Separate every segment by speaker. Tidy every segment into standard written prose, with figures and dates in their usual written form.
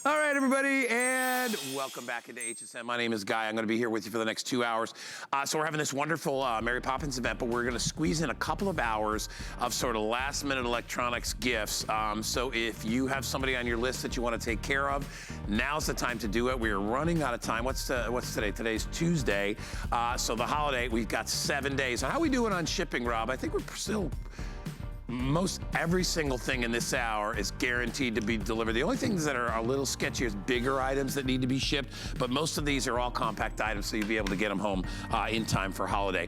Speaker 1: All right, everybody, and welcome back into HSN. My name is Guy. I'm going to be here with you for the next 2 hours. So we're having this wonderful Mary Poppins event, but we're going to squeeze in a couple of hours of sort of last-minute electronics gifts. So if you have somebody on your list that you want to take care of, now's the time to do it. We are running out of time. What's today? Today's Tuesday. So the holiday, we've got 7 days. So how are we doing on shipping, Rob? I think we're still... Most every single thing in this hour is guaranteed to be delivered. The only things that are a little sketchy is bigger items that need to be shipped, but most of these are all compact items, so you'll be able to get them home in time for holiday.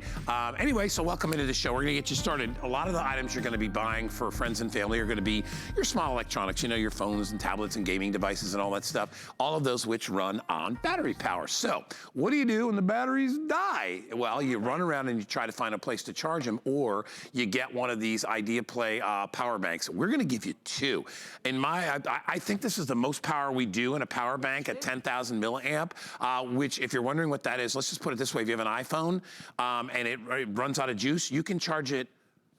Speaker 1: Anyway, so welcome into the show. We're gonna get you started. A lot of the items you're gonna be buying for friends and family are gonna be your small electronics, you know, your phones and tablets and gaming devices and all that stuff, all of those which run on battery power. So what do you do when the batteries die? Well, you run around and you try to find a place to charge them, or you get one of these Idea Play power banks. We're gonna give you two. I think this is the most power we do in a power bank at 10,000 milliamp, which if you're wondering what that is, let's just put it this way. If you have an iPhone and it runs out of juice, you can charge it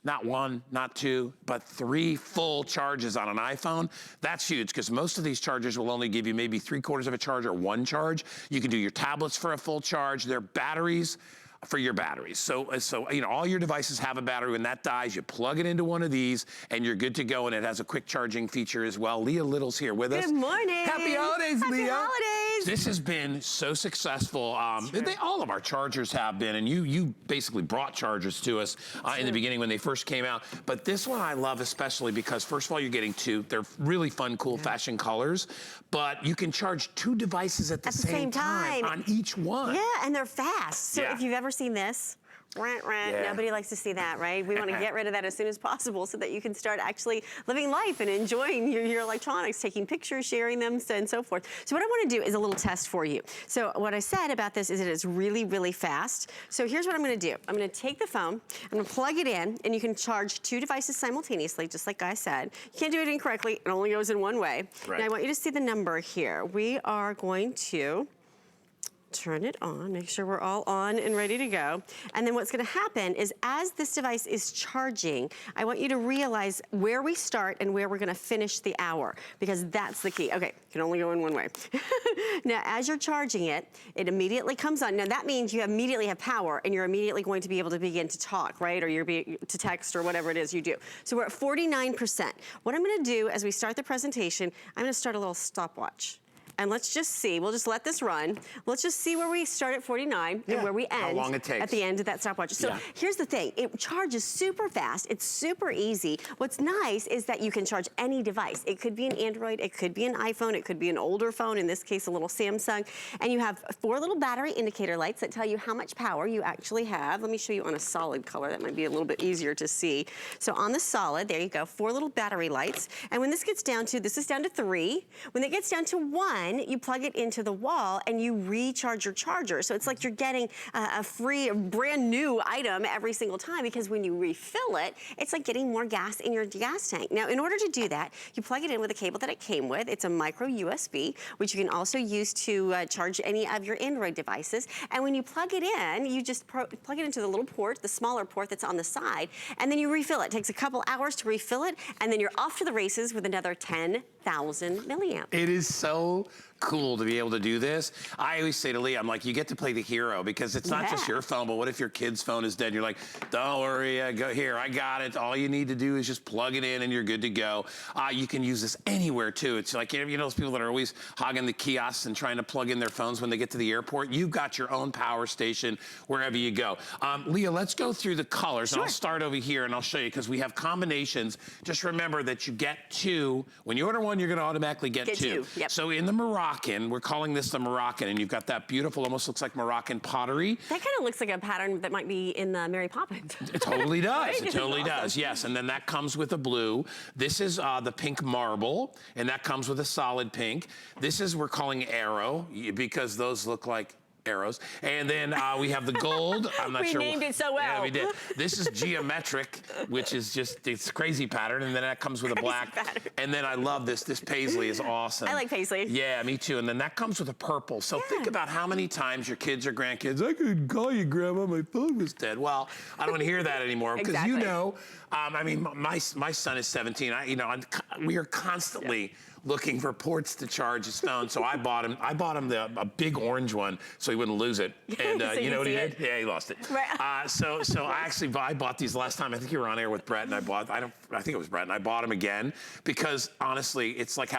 Speaker 1: not one, not two, but 3 full charges on an iPhone. That's huge, because most of these chargers will only give you maybe 3/4 of a charge or 1 charge. You can do your tablets for a full charge. They're batteries for your batteries. So you know, all your devices have a battery. When that dies, you plug it into one of these and you're good to go, and it has a quick charging feature as well. Leah Little's here with us.
Speaker 2: Good morning.
Speaker 1: Happy holidays, Leah.
Speaker 2: Happy holidays.
Speaker 1: This has been so successful. All of our chargers have been, and you basically brought chargers to us in the beginning when they first came out. But this one I love especially because, first of all, you're getting 2. They're really fun, cool fashion colors, but you can charge 2 devices at the same time on each one.
Speaker 2: Yeah, and they're fast. So if you've ever seen this, nobody likes to see that, right? We want to get rid of that as soon as possible so that you can start actually living life and enjoying your electronics, taking pictures, sharing them, and so forth. So what I want to do is a little test for you. So what I said about this is that it's really, really fast. So here's what I'm going to do. I'm going to take the phone, I'm going to plug it in, and you can charge 2 devices simultaneously, just like I said. You can't do it incorrectly. It only goes in one way. Right. Now I want you to see the number here. We are going to turn it on, make sure we're all on and ready to go. And then what's gonna happen is as this device is charging, I want you to realize where we start and where we're gonna finish the hour, because that's the key. Okay, can only go in one way. Now, as you're charging it, it immediately comes on. Now that means you immediately have power and you're immediately going to be able to begin to talk, right? Or to text or whatever it is you do. So we're at 49%. What I'm gonna do as we start the presentation, I'm gonna start a little stopwatch. And let's just see, we'll just let this run. Let's just see where we start at 49 and where we end
Speaker 1: how long it takes
Speaker 2: at the end of that stopwatch. So here's the thing, it charges super fast, it's super easy. What's nice is that you can charge any device. It could be an Android, it could be an iPhone, it could be an older phone, in this case a little Samsung. And you have 4 little battery indicator lights that tell you how much power you actually have. Let me show you on a solid color, that might be a little bit easier to see. So on the solid, there you go, 4 little battery lights. And when this gets down to, this is down to 3, when it gets down to 1, you plug it into the wall and you recharge your charger. So it's like you're getting a free, brand new item every single time, because when you refill it, it's like getting more gas in your gas tank. Now, in order to do that, you plug it in with a cable that it came with. It's a micro USB, which you can also use to charge any of your Android devices. And when you plug it in, you just plug it into the little port, the smaller port that's on the side, and then you refill it. It takes a couple hours to refill it, and then you're off to the races with another 10,000 milliamp.
Speaker 1: It is so cool to be able to do this. I always say to Lee, I'm like, you get to play the hero, because it's not just your phone, but what if your kid's phone is dead? You're like, don't worry, go here, I got it. All you need to do is just plug it in and you're good to go. You can use this anywhere too. It's like, you know those people that are always hogging the kiosks and trying to plug in their phones when they get to the airport? You've got your own power station wherever you go. Leah, let's go through the colors. And I'll start over here and I'll show you, because we have combinations. Just remember that you get 2. When you order one, you're gonna automatically get 2.
Speaker 2: Yep.
Speaker 1: So in the Moroccan, we're calling this the Moroccan, and you've got that beautiful, almost looks like Moroccan pottery.
Speaker 2: That kind of looks like a pattern that might be in the Mary Poppins.
Speaker 1: It totally does,
Speaker 2: Right?
Speaker 1: it totally does, yes. And then that comes with a blue. This is the pink marble, and that comes with a solid pink. This is, we're calling Arrow, because those look like arrows. And then we have the gold. I'm not sure.
Speaker 2: We named it so well.
Speaker 1: Yeah, we did. This is geometric, which is just, it's crazy pattern. And then that comes with a black.
Speaker 2: Pattern.
Speaker 1: And then I love this. This paisley is awesome.
Speaker 2: I like paisley.
Speaker 1: Yeah, me too. And then that comes with a purple. So think about how many times your kids or grandkids, I couldn't call you, Grandma, my phone was dead. Well, I don't want to hear that anymore because you know, I mean, my son is 17. We are constantly looking for ports to charge his phone. So I bought him a big orange one so he wouldn't lose it. And
Speaker 2: so
Speaker 1: you know what he did? Yeah, he lost it.
Speaker 2: Right.
Speaker 1: So I bought these last time. I think you were on air with Brett, and I think it was Brett, and I bought them again because honestly, it's like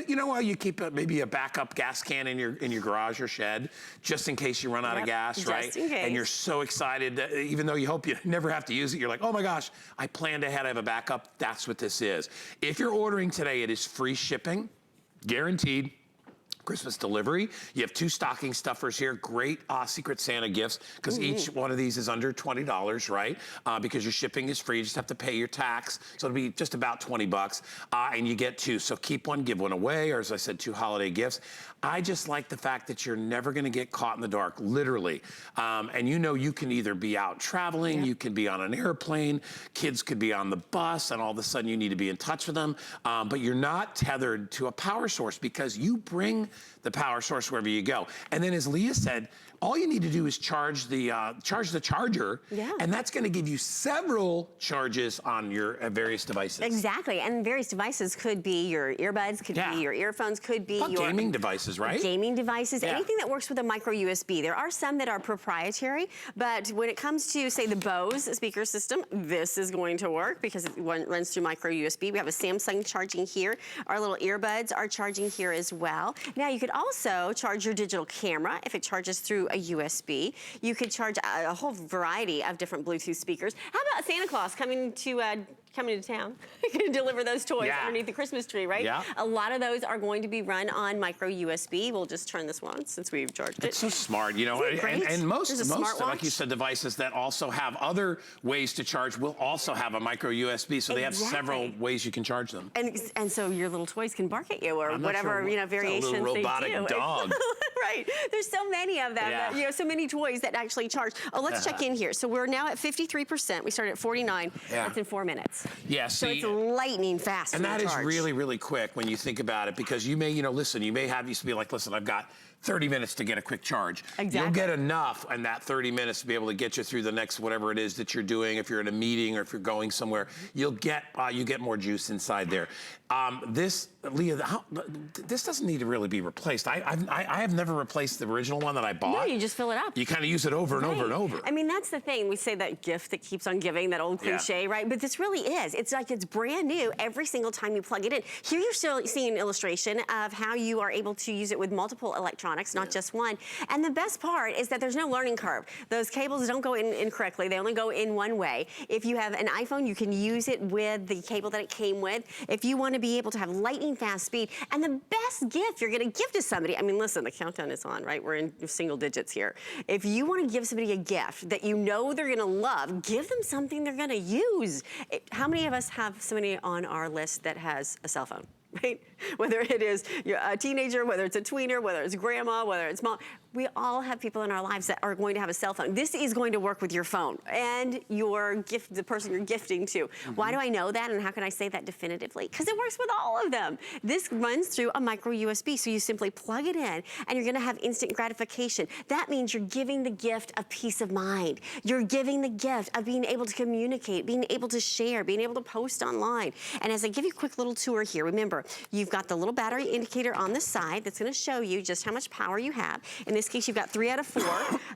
Speaker 1: you know how you keep maybe a backup gas can in your garage or shed just in case you run out of gas, right?
Speaker 2: Just in case.
Speaker 1: And you're so excited that even though you hope you never have to use it, you're like, oh my gosh, I planned ahead. I have a backup. That's what this is. If you're ordering today, it is free shipping, guaranteed. Christmas delivery. You have 2 stocking stuffers here. Great Secret Santa gifts because each one of these is under $20, right? Because your shipping is free. You just have to pay your tax. So it'll be just about 20 bucks. And you get 2. So keep one, give one away. Or as I said, 2 holiday gifts. I just like the fact that you're never going to get caught in the dark, literally. And you know you can either be out traveling, you can be on an airplane, kids could be on the bus, and all of a sudden you need to be in touch with them. But you're not tethered to a power source because you bring the power source wherever you go. And then as Leah said, all you need to do is charge the charger, and that's going to give you several charges on your various devices.
Speaker 2: Exactly, and various devices could be your earbuds, could be your earphones, could be your
Speaker 1: gaming devices, right?
Speaker 2: Gaming devices, anything that works with a micro USB. There are some that are proprietary, but when it comes to, say, the Bose speaker system, this is going to work because it runs through micro USB. We have a Samsung charging here. Our little earbuds are charging here as well. Now, you could also charge your digital camera if it charges through a USB. You could charge a whole variety of different Bluetooth speakers. How about Santa Claus coming to town to deliver those toys underneath the Christmas tree, right?
Speaker 1: Yeah.
Speaker 2: A lot of those are going to be run on micro USB. We'll just turn this one since we've charged it.
Speaker 1: It's so smart, you know, and most, like you said, devices that also have other ways to charge will also have a micro USB, so they have several ways you can charge them.
Speaker 2: And so your little toys can bark at you or whatever, variations
Speaker 1: a little robotic
Speaker 2: they do.
Speaker 1: dog.
Speaker 2: Right. There's so many of them. That, so many toys that actually charge. Oh, let's check in here. So we're now at 53%. We started at 49. That's in 4 minutes.
Speaker 1: Yeah,
Speaker 2: so it's lightning fast.
Speaker 1: And that is really, really quick when you think about it, because you may, listen, you may have used to be like, listen, I've got 30 minutes to get a quick charge.
Speaker 2: Exactly.
Speaker 1: You'll get enough in that 30 minutes to be able to get you through the next whatever it is that you're doing. If you're in a meeting or if you're going somewhere, you'll get you get more juice inside there. Leah, this doesn't need to really be replaced. I have never replaced the original one that I bought.
Speaker 2: No, you just fill it up.
Speaker 1: You kind of use it over and over and over.
Speaker 2: I mean, that's the thing. We say that gift that keeps on giving, that old cliche, right? But this really is. It's like it's brand new every single time you plug it in. Here you're still seeing an illustration of how you are able to use it with multiple electronics, not just one. And the best part is that there's no learning curve. Those cables don't go in incorrectly. They only go in one way. If you have an iPhone, you can use it with the cable that it came with. If you want to be able to have lightning fast speed, and the best gift you're going to give to somebody, I mean, listen, the countdown is on, right? We're in single digits here. If you want to give somebody a gift that you know they're going to love, give them something they're going to use. How many of us have somebody on our list that has a cell phone? Right? Whether it is a teenager, whether it's a tweener, whether it's grandma, whether it's mom, we all have people in our lives that are going to have a cell phone. This is going to work with your phone and your gift, the person you're gifting to. Why do I know that, and how can I say that definitively? Because it works with all of them. This runs through a micro USB, so you simply plug it in and you're gonna have instant gratification. That means you're giving the gift of peace of mind. You're giving the gift of being able to communicate, being able to share, being able to post online. And as I give you a quick little tour here, remember, you've got the little battery indicator on the side that's gonna show you just how much power you have. In this case, you've got 3 out of 4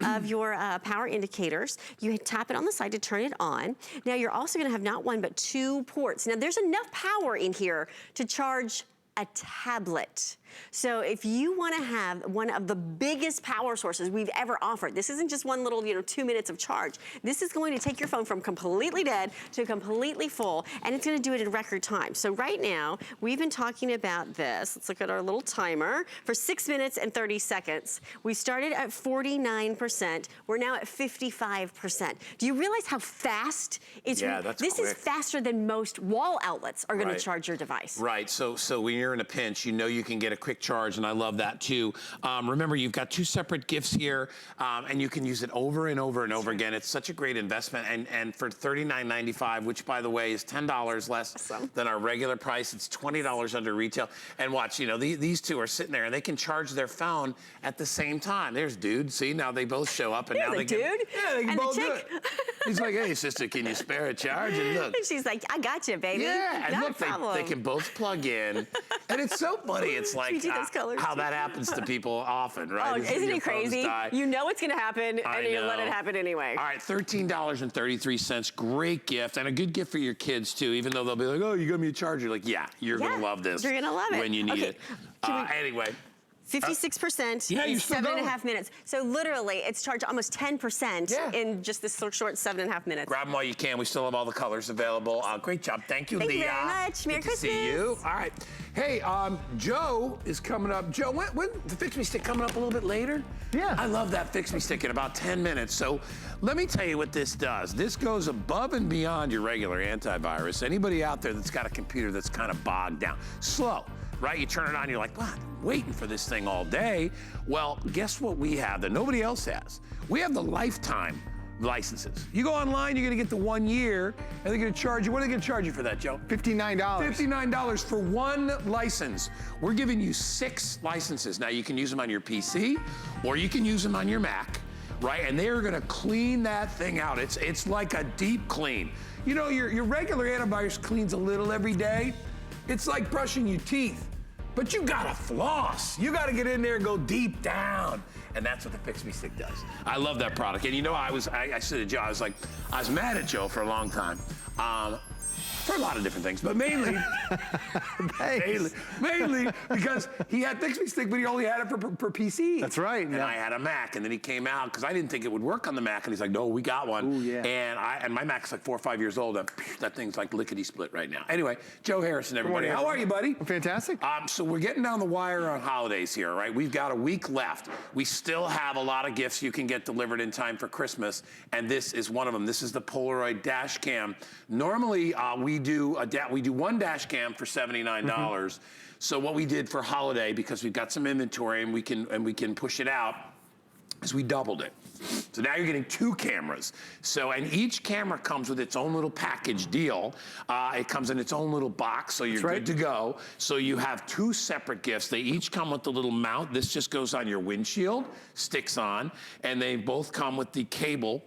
Speaker 2: of your power indicators. You tap it on the side to turn it on. Now you're also gonna have not 1, but 2 ports. Now there's enough power in here to charge a tablet. So if you want to have one of the biggest power sources we've ever offered, this isn't just one little 2 minutes of charge. This is going to take your phone from completely dead to completely full, and it's going to do it in record time. So right now, we've been talking about this. Let's look at our little timer. For 6 minutes and 30 seconds, we started at 49%. We're now at 55%. Do you realize how fast it's?
Speaker 1: Yeah, that's
Speaker 2: This
Speaker 1: quick.
Speaker 2: is faster than most wall outlets are going to charge your device.
Speaker 1: Right. So when you're in a pinch, you can get a quick charge, and I love that too. Remember, you've got 2 separate gifts here, and you can use it over and over and over again. It's such a great investment, and for $39.95, which by the way is $10 less than our regular price, it's $20 under retail. And watch, you know, these two are sitting there, and they can charge their phone at the same time. There's dude, see, now they both show up, and now they can,
Speaker 2: yeah,
Speaker 1: they can both do it. He's like, hey, sister, can you spare a charge? And look.
Speaker 2: And she's like, I got you, baby.
Speaker 1: Yeah, and
Speaker 2: Not
Speaker 1: look,
Speaker 2: a problem.
Speaker 1: they can both plug in. And it's so funny. It's like how that happens to people often, right?
Speaker 2: Oh, isn't it crazy? You know it's going to happen, and you let it happen anyway.
Speaker 1: All right, $13.33. Great gift, and a good gift for your kids, too, even though they'll be like, oh, you got me a charger. Like, yeah, you're going to love this.
Speaker 2: You're going to love it.
Speaker 1: When you need it. Anyway.
Speaker 2: 56% in 7.5 minutes. So literally, it's charged almost 10% in just this short 7.5 minutes.
Speaker 1: Grab them while you can. We still have all the colors available. Great job. Thank you, Leah.
Speaker 2: Thank you very much. Merry Christmas.
Speaker 1: To see you. All right. Hey, Joe is coming up. Joe, when the Fix Me Stick coming up a little bit later?
Speaker 3: Yeah.
Speaker 1: I love that Fix Me Stick in about 10 minutes. So let me tell you what this does. This goes above and beyond your regular antivirus. Anybody out there that's got a computer that's kind of bogged down, slow, right? You turn it on, you're like, what? Waiting for this thing all day. Well, guess what we have that nobody else has? We have the lifetime licenses. You go online, you're gonna get the 1 year, and they're gonna charge you, what are they gonna charge you for that, Joe?
Speaker 3: $59.
Speaker 1: $59 for 1 license. We're giving you 6 licenses. Now you can use them on your PC, or you can use them on your Mac, right? And they're gonna clean that thing out. It's like a deep clean. You know, your regular antivirus cleans a little every day. It's like brushing your teeth. But you gotta floss. You gotta get in there and go deep down. And that's what the Fix Me Stick does. I love that product. And you know, I said to Joe, I was mad at Joe for a long time. For a lot of different things, but mainly because he had Fix Me Stick, but he only had it for PC.
Speaker 3: That's right.
Speaker 1: And I had a Mac, and then he came out because I didn't think it would work on the Mac, and he's like, no, we got one.
Speaker 3: Ooh, yeah.
Speaker 1: And my Mac's like 4 or 5 years old, and that thing's like lickety split right now. Anyway, Joe Harrison, everybody. How are you, buddy?
Speaker 3: Fantastic.
Speaker 1: So we're getting down the wire on holidays here, right? We've got a week left. We still have a lot of gifts you can get delivered in time for Christmas, and this is one of them. This is the Polaroid dash cam. Normally, we do one dash cam for $79. So what we did for holiday, because we've got some inventory and we can push it out, is we doubled it. So now you're getting 2 cameras. So, and each camera comes with its own little package deal. It comes in its own little box, so you're good to go. So you have 2 separate gifts. They each come with the little mount. This just goes on your windshield, sticks on, and they both come with the cable.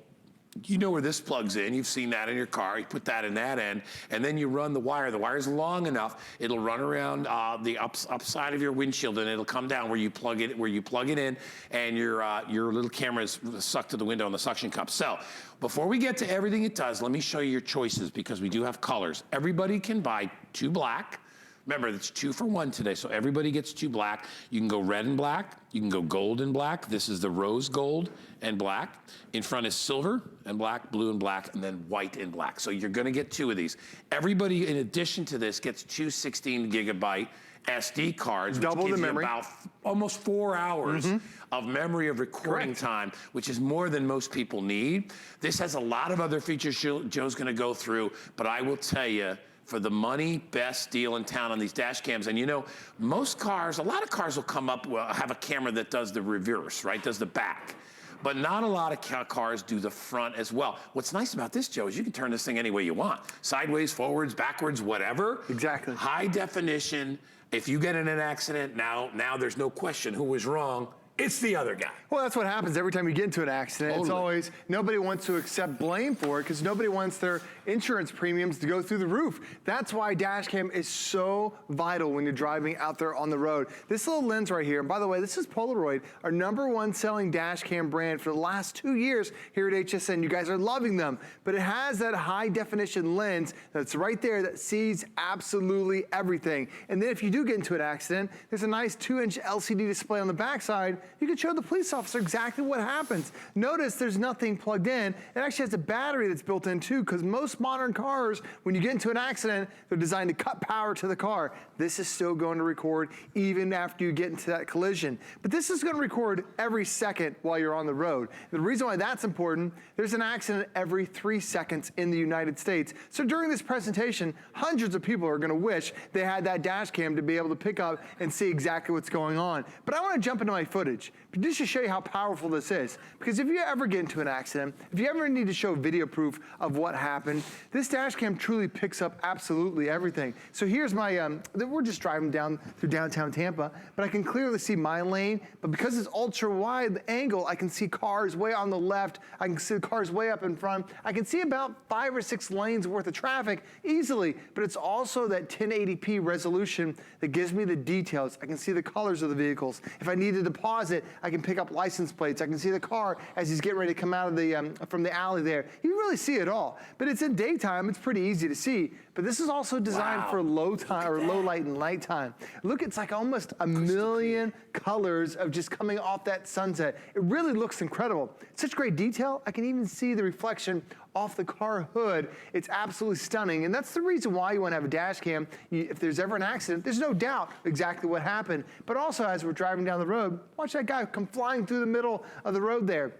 Speaker 1: You know where this plugs in. You've seen that in your car. You put that in that end, and then you run the wire. The wire's long enough. It'll run around the upside of your windshield, and it'll come down where you plug it in, and your little camera is sucked to the window on the suction cup. So before we get to everything it does, let me show you your choices because we do have colors. Everybody can buy 2 black. Remember, it's 2 for 1 today, so everybody gets 2 black. You can go red and black. You can go gold and black. This is the rose gold and black. In front is silver and black, blue and black, and then white and black. So you're gonna get 2 of these. Everybody, in addition to this, gets 2 16-gigabyte SD cards,
Speaker 3: double
Speaker 1: which gives
Speaker 3: the
Speaker 1: you
Speaker 3: memory.
Speaker 1: about almost 4 hours of memory of recording time, which is more than most people need. This has a lot of other features Joe's gonna go through, but I will tell you, for the money, best deal in town on these dash cams. And you know, most cars, a lot of cars will come up, have a camera that does the reverse, right? Does the back. But not a lot of cars do the front as well. What's nice about this, Joe, is you can turn this thing any way you want. Sideways, forwards, backwards, whatever.
Speaker 3: Exactly.
Speaker 1: High definition. If you get in an accident, now there's no question who was wrong. It's the other guy.
Speaker 3: Well, that's what happens every time you get into an accident.
Speaker 1: Totally.
Speaker 3: It's always, nobody wants to accept blame for it because nobody wants their insurance premiums to go through the roof. That's why dash cam is so vital when you're driving out there on the road. This little lens right here, and by the way, this is Polaroid, our #1 selling dash cam brand for the last 2 years here at HSN. You guys are loving them, but it has that high definition lens that's right there that sees absolutely everything. And then if you do get into an accident, there's a nice 2-inch LCD display on the backside you can show the police officer exactly what happens. Notice there's nothing plugged in. It actually has a battery that's built in too, because most modern cars, when you get into an accident, they're designed to cut power to the car. This is still going to record even after you get into that collision. But this is going to record every second while you're on the road. The reason why that's important, there's an accident every 3 seconds in the United States. So during this presentation, hundreds of people are going to wish they had that dash cam to be able to pick up and see exactly what's going on. But I want to jump into my footage just to show you how powerful this is. Because if you ever get into an accident, if you ever need to show video proof of what happened, this dash cam truly picks up absolutely everything. So here's my, we're just driving down through downtown Tampa, but I can clearly see my lane. But because it's ultra wide angle, I can see cars way on the left. I can see cars way up in front. I can see about 5 or 6 lanes worth of traffic easily, but it's also that 1080p resolution that gives me the details. I can see the colors of the vehicles. If I needed to pause it, I can pick up license plates. I can see the car as he's getting ready to come out of the from the alley there. You really see it all. But it's in daytime, it's pretty easy to see. But this is also designed for low time or low light and nighttime. Look, it's like almost a million colors of just coming off that sunset. It really looks incredible. Such great detail. I can even see the reflection off the car hood. It's absolutely stunning. And that's the reason why you want to have a dash cam. If there's ever an accident, there's no doubt exactly what happened. But also as we're driving down the road, watch that guy come flying through the middle of the road there.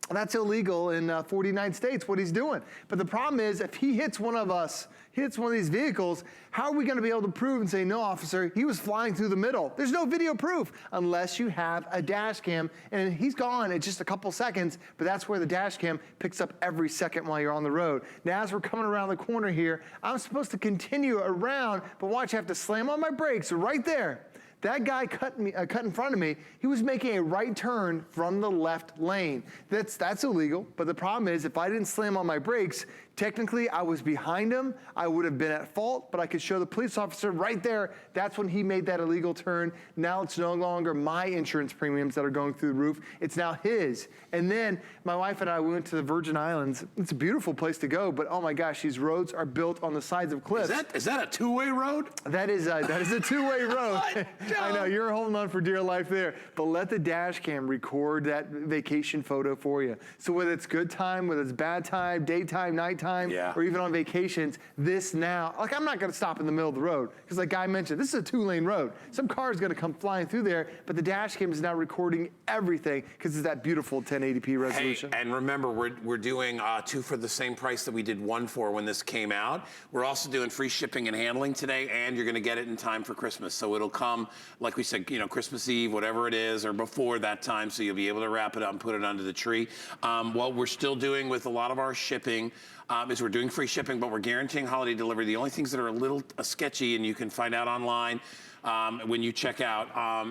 Speaker 3: That's illegal in 49 states, what he's doing. But the problem is, if he hits one of us, hits one of these vehicles, how are we going to be able to prove and say, no, officer, he was flying through the middle? There's no video proof unless you have a dash cam. And he's gone in just a couple seconds, but that's where the dash cam picks up every second while you're on the road. Now, as we're coming around the corner here, I'm supposed to continue around, but watch, I have to slam on my brakes right there. That guy cut in front of me. He was making a right turn from the left lane. That's illegal, but the problem is if I didn't slam on my brakes, technically I was behind him. I would have been at fault, but I could show the police officer right there. That's when he made that illegal turn. Now it's no longer my insurance premiums that are going through the roof. It's now his. And then my wife and I went to the Virgin Islands. It's a beautiful place to go, but oh my gosh, these roads are built on the sides of cliffs.
Speaker 1: Is that a two-way road?
Speaker 3: That is a two-way road. I know, you're holding on for dear life there, but let the dash cam record that vacation photo for you. So whether it's good time, whether it's bad time, daytime, nighttime, or even on vacations, this now, like I'm not gonna stop in the middle of the road, because like Guy mentioned, this is a 2-lane road. Some car is gonna come flying through there, but the dash cam is now recording everything, because it's that beautiful 1080p resolution.
Speaker 1: Hey, and remember, we're doing 2 for the same price that we did 1 for when this came out. We're also doing free shipping and handling today, and you're gonna get it in time for Christmas. So it'll come, like we said, Christmas Eve, whatever it is, or before that time, so you'll be able to wrap it up and put it under the tree. What we're still doing with a lot of our shipping is we're doing free shipping, but we're guaranteeing holiday delivery. The only things that are a little sketchy, and you can find out online when you check out,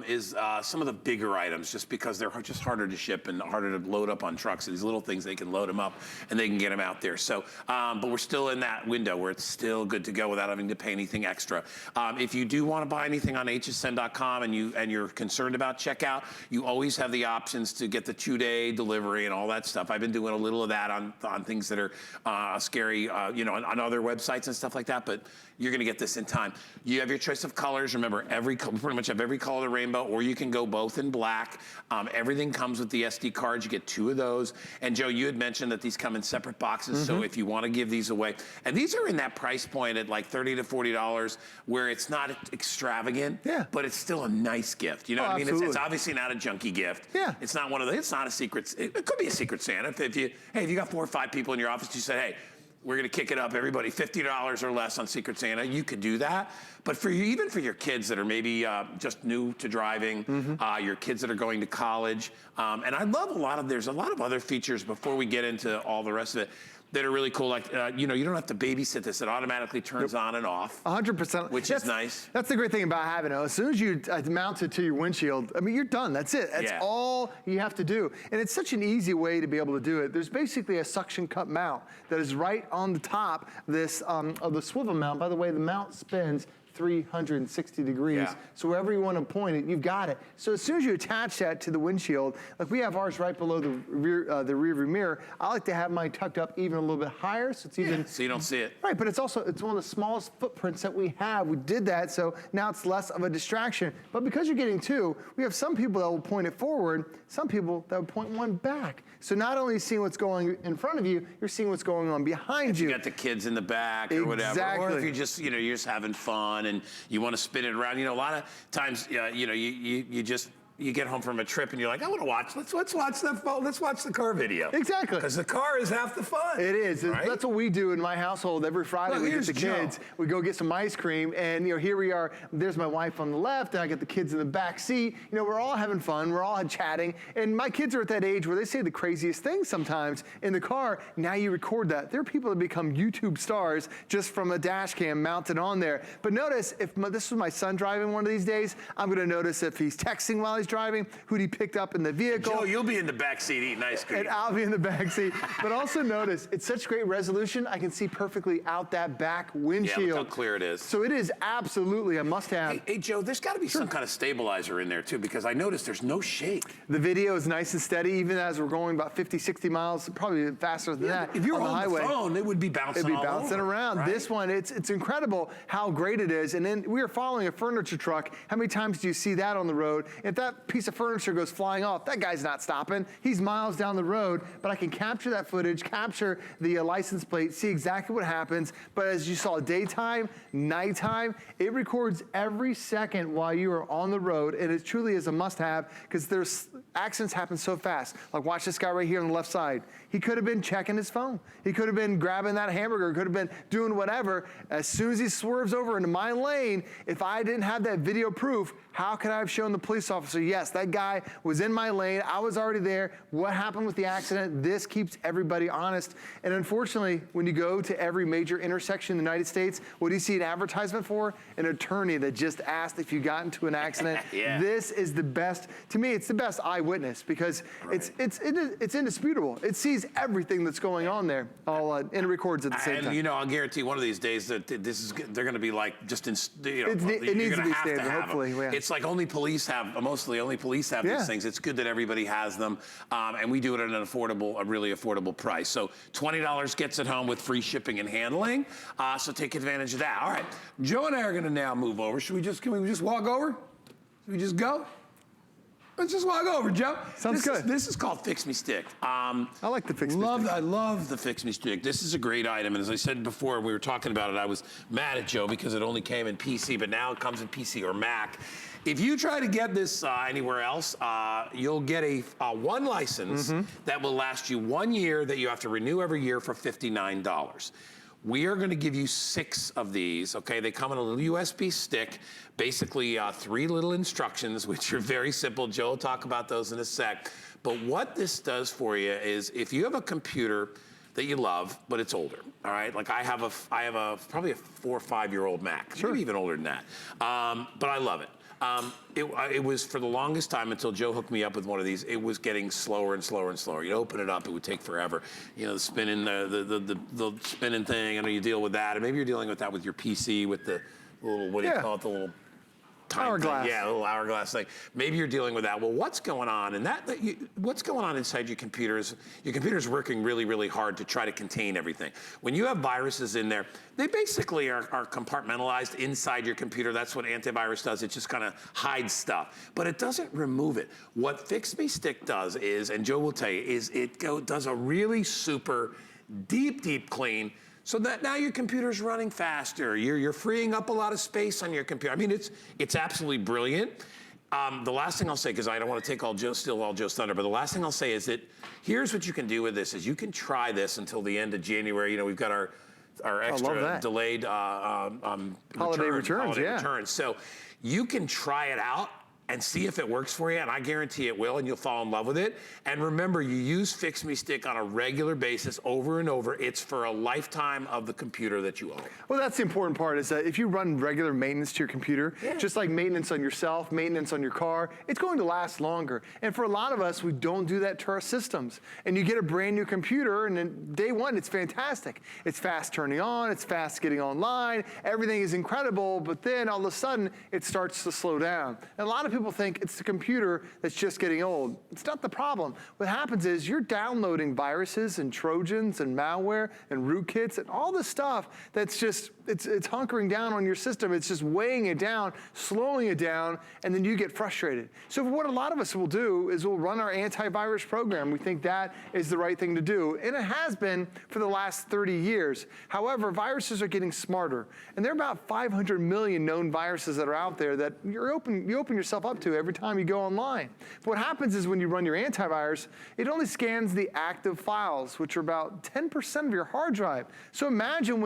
Speaker 1: is some of the bigger items, just because they're just harder to ship and harder to load up on trucks. So these little things, they can load them up and they can get them out there. So, but we're still in that window where it's still good to go without having to pay anything extra. If you do want to buy anything on hsn.com and you're concerned about checkout, you always have the options to get the 2-day delivery and all that stuff. I've been doing a little of that on things that are scary, on other websites and stuff like that, but you're gonna get this in time. You have your choice of colors. Remember, we pretty much have every color of the rainbow, or you can go both in black. Everything comes with the SD cards. You get 2 of those. And Joe, you had mentioned that these come in separate boxes, so if you wanna give these away, and these are in that price point at like $30 to $40, where it's not extravagant, but it's still a nice gift. You know what I mean? It's obviously not a junky gift. It's not one of the, it's not a secret, it could be a secret Santa. If you got 4 or 5 people in your office, you said, hey, we're gonna kick it up, everybody, $50 or less on Secret Santa. You could do that. But for you, even for your kids that are maybe just new to driving, your kids that are going to college, and I love there's a lot of other features before we get into all the rest of it that are really cool. Like, you don't have to babysit this. It automatically turns on and off.
Speaker 3: 100%.
Speaker 1: Which is nice.
Speaker 3: That's the great thing about having it. As soon as you mount it to your windshield, I mean, you're done. That's it. That's all you have to do. And it's such an easy way to be able to do it. There's basically a suction cup mount that is right on the top of this, of the swivel mount. By the way, the mount spins 360 degrees.
Speaker 1: Yeah.
Speaker 3: So wherever you want to point it, you've got it. So as soon as you attach that to the windshield, like we have ours right below the rear view mirror, I like to have mine tucked up even a little bit higher, so it's even...
Speaker 1: So you don't see it.
Speaker 3: Right, but it's one of the smallest footprints that we have. We did that, so now it's less of a distraction. But because you're getting two, we have some people that will point it forward, some people that will point one back. So not only seeing what's going in front of you, you're seeing what's going on behind you.
Speaker 1: You got the kids in the back or whatever.
Speaker 3: Exactly.
Speaker 1: Or if you're just, you're just having fun and you want to spin it around. A lot of times, you get home from a trip and you're like, I want to watch. Let's watch the car video.
Speaker 3: Exactly.
Speaker 1: Because the car is half the fun.
Speaker 3: It is.
Speaker 1: Right?
Speaker 3: That's what we do in my household every Friday.
Speaker 1: Look,
Speaker 3: we get the
Speaker 1: here's
Speaker 3: kids.
Speaker 1: Joe.
Speaker 3: We go get some ice cream, and here we are. There's my wife on the left, and I get the kids in the back seat. We're all having fun. We're all chatting, and my kids are at that age where they say the craziest things sometimes in the car. Now you record that. There are people that become YouTube stars just from a dash cam mounted on there. But notice, if this was my son driving one of these days, I'm going to notice if he's texting while he's driving, who he picked up in the vehicle.
Speaker 1: Joe, you'll be in the back seat eating ice cream.
Speaker 3: And I'll be in the back seat. But also notice, it's such great resolution, I can see perfectly out that back windshield.
Speaker 1: Yeah, look how clear it is.
Speaker 3: So it is absolutely a must-have.
Speaker 1: Hey, Joe, there's got to be some kind of stabilizer in there, too, because I noticed there's no shake.
Speaker 3: The video is nice and steady, even as we're going about 50, 60 miles, probably faster than that
Speaker 1: If you were
Speaker 3: on the highway.
Speaker 1: The phone, it would be bouncing
Speaker 3: It'd be
Speaker 1: all
Speaker 3: bouncing
Speaker 1: over,
Speaker 3: around.
Speaker 1: Right?
Speaker 3: This one, it's incredible how great it is. And then we are following a furniture truck. How many times do you see that on the road? If that piece of furniture goes flying off, that guy's not stopping. He's miles down the road, but I can capture that footage, capture the license plate, see exactly what happens. But as you saw, daytime, nighttime, it records every second while you are on the road, and it truly is a must-have because there's accidents happen so fast. Like watch this guy right here on the left side. He could have been checking his phone. He could have been grabbing that hamburger, could have been doing whatever. As soon as he swerves over into my lane, if I didn't have that video proof, how could I have shown the police officer, yes, that guy was in my lane, I was already there, what happened with the accident? This keeps everybody honest. And unfortunately, when you go to every major intersection in the United States, what do you see an advertisement for? An attorney that just asked if you got into an accident.
Speaker 1: Yeah.
Speaker 3: This is the best, to me, it's the best eyewitness because it's indisputable. It sees everything that's going on there, all and it records at the same time.
Speaker 1: And I'll guarantee one of these days that they're going to be like just in,
Speaker 3: it needs to be standard, hopefully. Yeah.
Speaker 1: It's like only police have, mostly only police have these things. It's good that everybody has them, and we do it at a really affordable price. So $20 gets it home with free shipping and handling. So take advantage of that. All right, Joe and I are going to now move over. Can we just walk over? Should we just go? Let's just walk over, Joe.
Speaker 3: Sounds good.
Speaker 1: This is called Fix Me Stick.
Speaker 3: I like the Fix Me Stick.
Speaker 1: I love the Fix Me Stick. This is a great item, and as I said before, we were talking about it, I was mad at Joe because it only came in PC, but now it comes in PC or Mac. If you try to get this anywhere else, you'll get a one license that will last you 1 year that you have to renew every year for $59. We are going to give you 6 of these, okay? They come in a little USB stick, basically 3 little instructions, which are very simple. Joe will talk about those in a sec. But what this does for you is if you have a computer that you love, but it's older, all right? Like I have probably a 4 or 5-year-old Mac, maybe even older than that, but I love it. It was for the longest time until Joe hooked me up with one of these. It was getting slower and slower and slower. You'd open it up, it would take forever. The spinning, the spinning thing. I know you deal with that, and maybe you're dealing with that with your PC with the little what do you call it? The little
Speaker 3: hourglass.
Speaker 1: Yeah, a little hourglass thing. Maybe you're dealing with that. Well, what's going on? And what's going on inside your computer is your computer's working really, really hard to try to contain everything. When you have viruses in there, they basically are compartmentalized inside your computer. That's what antivirus does. It just kind of hides stuff, but it doesn't remove it. What Fix Me Stick does is, and Joe will tell you, is it does a really super deep clean. So that now your computer's running faster. You're freeing up a lot of space on your computer. I mean, it's absolutely brilliant. The last thing I'll say, because I don't want to steal all Joe's thunder, but the last thing I'll say is that here's what you can do with this: is you can try this until the end of January. We've got our extra delayed
Speaker 3: holiday returns.
Speaker 1: So you can try it out. and see if it works for you, and I guarantee it will, and you'll fall in love with it. And remember, you use Fix Me Stick on a regular basis over and over. It's for a lifetime of the computer that you own.
Speaker 3: Well, that's the important part, is that if you run regular maintenance to your computer, just like maintenance on yourself, maintenance on your car, it's going to last longer. And for a lot of us, we don't do that to our systems. And you get a brand new computer, and then day one, it's fantastic. It's fast turning on, it's fast getting online, everything is incredible, but then all of a sudden, it starts to slow down. And a lot of people think it's the computer that's just getting old. It's not the problem. What happens is you're downloading viruses and Trojans and malware and rootkits and all this stuff that's just, it's hunkering down on your system. It's just weighing it down, slowing it down, and then you get frustrated. So what a lot of us will do is we'll run our antivirus program. We think that is the right thing to do, and it has been for the last 30 years. However, viruses are getting smarter, and there are about 500 million known viruses that are out there that you open yourself up to every time you go online. What happens is when you run your antivirus, it only scans the active files, which are about 10% of your hard drive. So imagine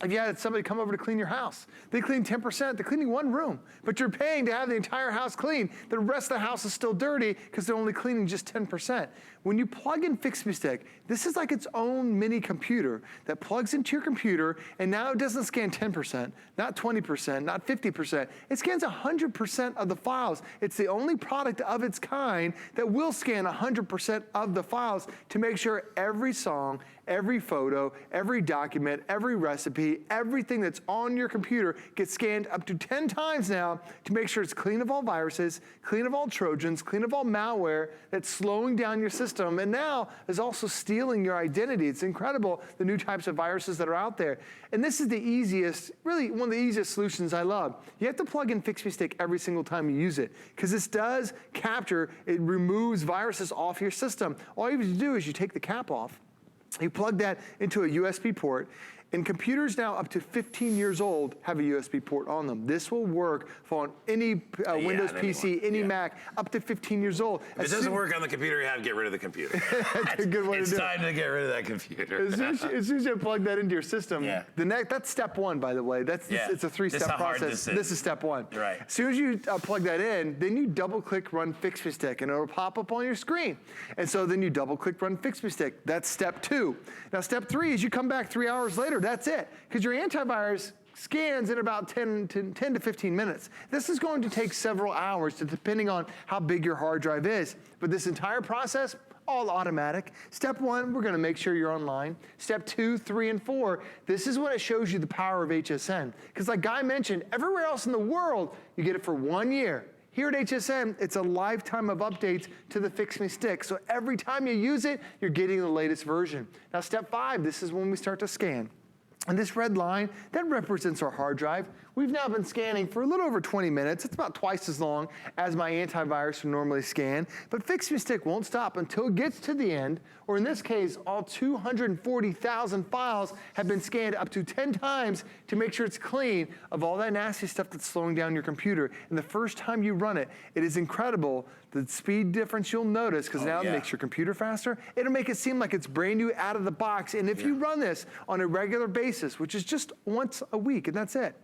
Speaker 3: if you had somebody come over to clean your house, they clean 10%, they're cleaning one room, but you're paying to have the entire house clean. The rest of the house is still dirty because they're only cleaning just 10%. When you plug in Fix Me Stick, this is like its own mini computer that plugs into your computer, and now it doesn't scan 10%, not 20%, not 50%. It scans 100% of the files. It's the only product of its kind that will scan 100% of the files to make sure every song, every photo, every document, every recipe, everything that's on your computer gets scanned up to 10 times now to make sure it's clean of all viruses, clean of all Trojans, clean of all malware that's slowing down your system, and now is also stealing your identity. It's incredible, the new types of viruses that are out there. And this is the easiest, really one of the easiest solutions I love. You have to plug in Fix Me Stick every single time you use it, because this does capture, it removes viruses off your system. All you have to do is you take the cap off, you plug that into a USB port, and computers now up to 15 years old have a USB port on them. This will work on any Windows PC, any Mac, up to 15 years old.
Speaker 1: If it doesn't work on the computer, you have to get rid of the computer.
Speaker 3: That's a good way to do it.
Speaker 1: It's time to get rid of that computer.
Speaker 3: As soon as you plug that into your system, that's step one, by the way. It's a three-step process. This is step one.
Speaker 1: Right.
Speaker 3: As soon as you plug that in, then you double-click Run Fix Me Stick, and it'll pop up on your screen. And so then you double-click Run Fix Me Stick. That's step two. Now, step three is you come back 3 hours later. That's it, because your antivirus scans in about 10 to 15 minutes. This is going to take several hours, depending on how big your hard drive is. But this entire process, all automatic. Step one, we're going to make sure you're online. Step 2, 3, and 4, this is when it shows you the power of HSN. Because like Guy mentioned, everywhere else in the world, you get it for 1 year. Here at HSN, it's a lifetime of updates to the Fix Me Stick. So every time you use it, you're getting the latest version. Now, step 5, this is when we start to scan. And this red line, that represents our hard drive. We've now been scanning for a little over 20 minutes. It's about twice as long as my antivirus would normally scan. But Fix Me Stick won't stop until it gets to the end, or in this case, all 240,000 files have been scanned up to 10 times to make sure it's clean of all that nasty stuff that's slowing down your computer. And the first time you run it, it is incredible the speed difference you'll notice, because now it makes your computer faster. It'll make it seem like it's brand new out of the box. And if you run this on a regular basis, which is just once a week, and that's it,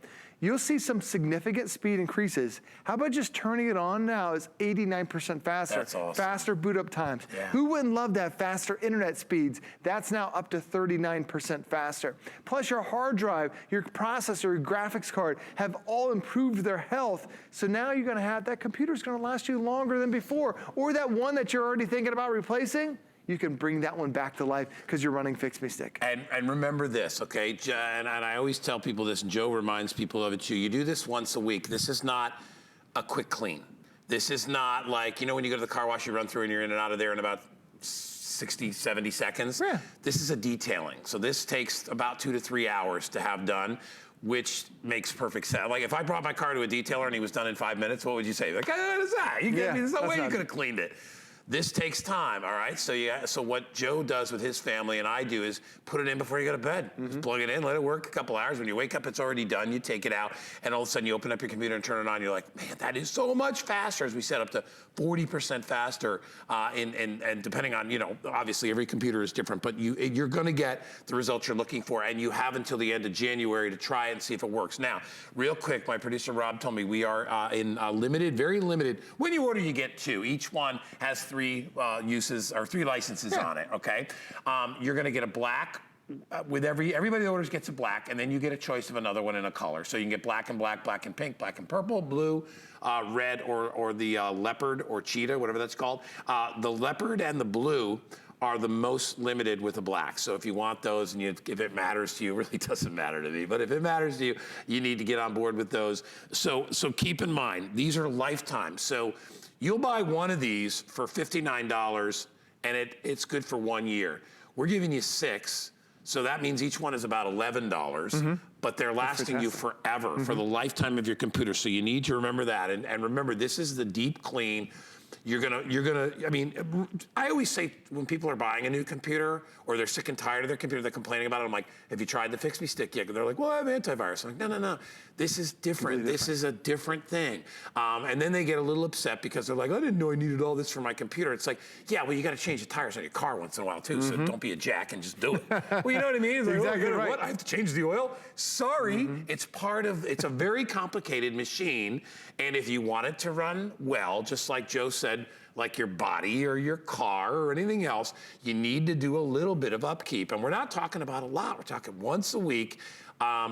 Speaker 3: you'll see some significant speed increases. How about just turning it on now is 89% faster.
Speaker 1: That's awesome.
Speaker 3: Faster boot up times. Yeah. Who wouldn't love that? Faster internet speeds. That's now up to 39% faster. Plus your hard drive, your processor, your graphics card have all improved their health. So now you're gonna have, that computer's gonna last you longer than before. Or that one that you're already thinking about replacing, you can bring that one back to life because you're running Fix Me Stick.
Speaker 1: And remember this, okay? And I always tell people this, and Joe reminds people of it too. You do this once a week. This is not a quick clean. This is not like, you know, when you go to the car wash, you run through and you're in and out of there in about 60, 70 seconds. Yeah. This is a detailing. So this takes about 2 to 3 hours to have done, which makes perfect sense. Like if I brought my car to a detailer and he was done in 5 minutes, what would you say? Like, what is that? There's no way you could have cleaned it. This takes time, all right? So so what Joe does with his family and I do is put it in before you go to bed. Just plug it in, let it work a couple hours. When you wake up, it's already done. You take it out, and all of a sudden you open up your computer and turn it on. You're like, man, that is so much faster. As we said, up to 40% faster. And depending on, obviously every computer is different, but you're going to get the results you're looking for, and you have until the end of January to try it and see if it works. Now, real quick, my producer Rob told me we are in limited, very limited. When you order, you get 2. Each one has 3 uses or 3 licenses on it. Okay, you're going to get a black. With everybody that orders gets a black, and then you get a choice of another one in a color. So you can get black and black, black and pink, black and purple, blue, red, or the leopard or cheetah, whatever that's called. The leopard and the blue are the most limited with the black. So if you want those, and if it matters to you, it really doesn't matter to me, but if it matters to you, you need to get on board with those. So keep in mind, these are lifetime. So you'll buy one of these for $59, and it's good for 1 year. We're giving you 6. So that means each one is about $11, but they're lasting you forever, for the lifetime of your computer. So you need to remember that. And remember, this is the deep clean. You're gonna, I mean, I always say when people are buying a new computer or they're sick and tired of their computer, they're complaining about it. I'm like, have you tried the Fix Me Stick yet? They're like, well, I have antivirus. I'm like, no. This is different. This is a different thing. And then they get a little upset because they're like, I didn't know I needed all this for my computer. It's like, yeah, well, you got to change the tires on your car once in a while too. So don't be a jack and just do it. Well, you know what I mean? It's like,
Speaker 3: exactly right.
Speaker 1: What? I have to change the oil? Sorry. It's it's a very complicated machine. And if you want it to run well, just like Joe said, like your body or your car or anything else, you need to do a little bit of upkeep. And we're not talking about a lot. We're talking once a week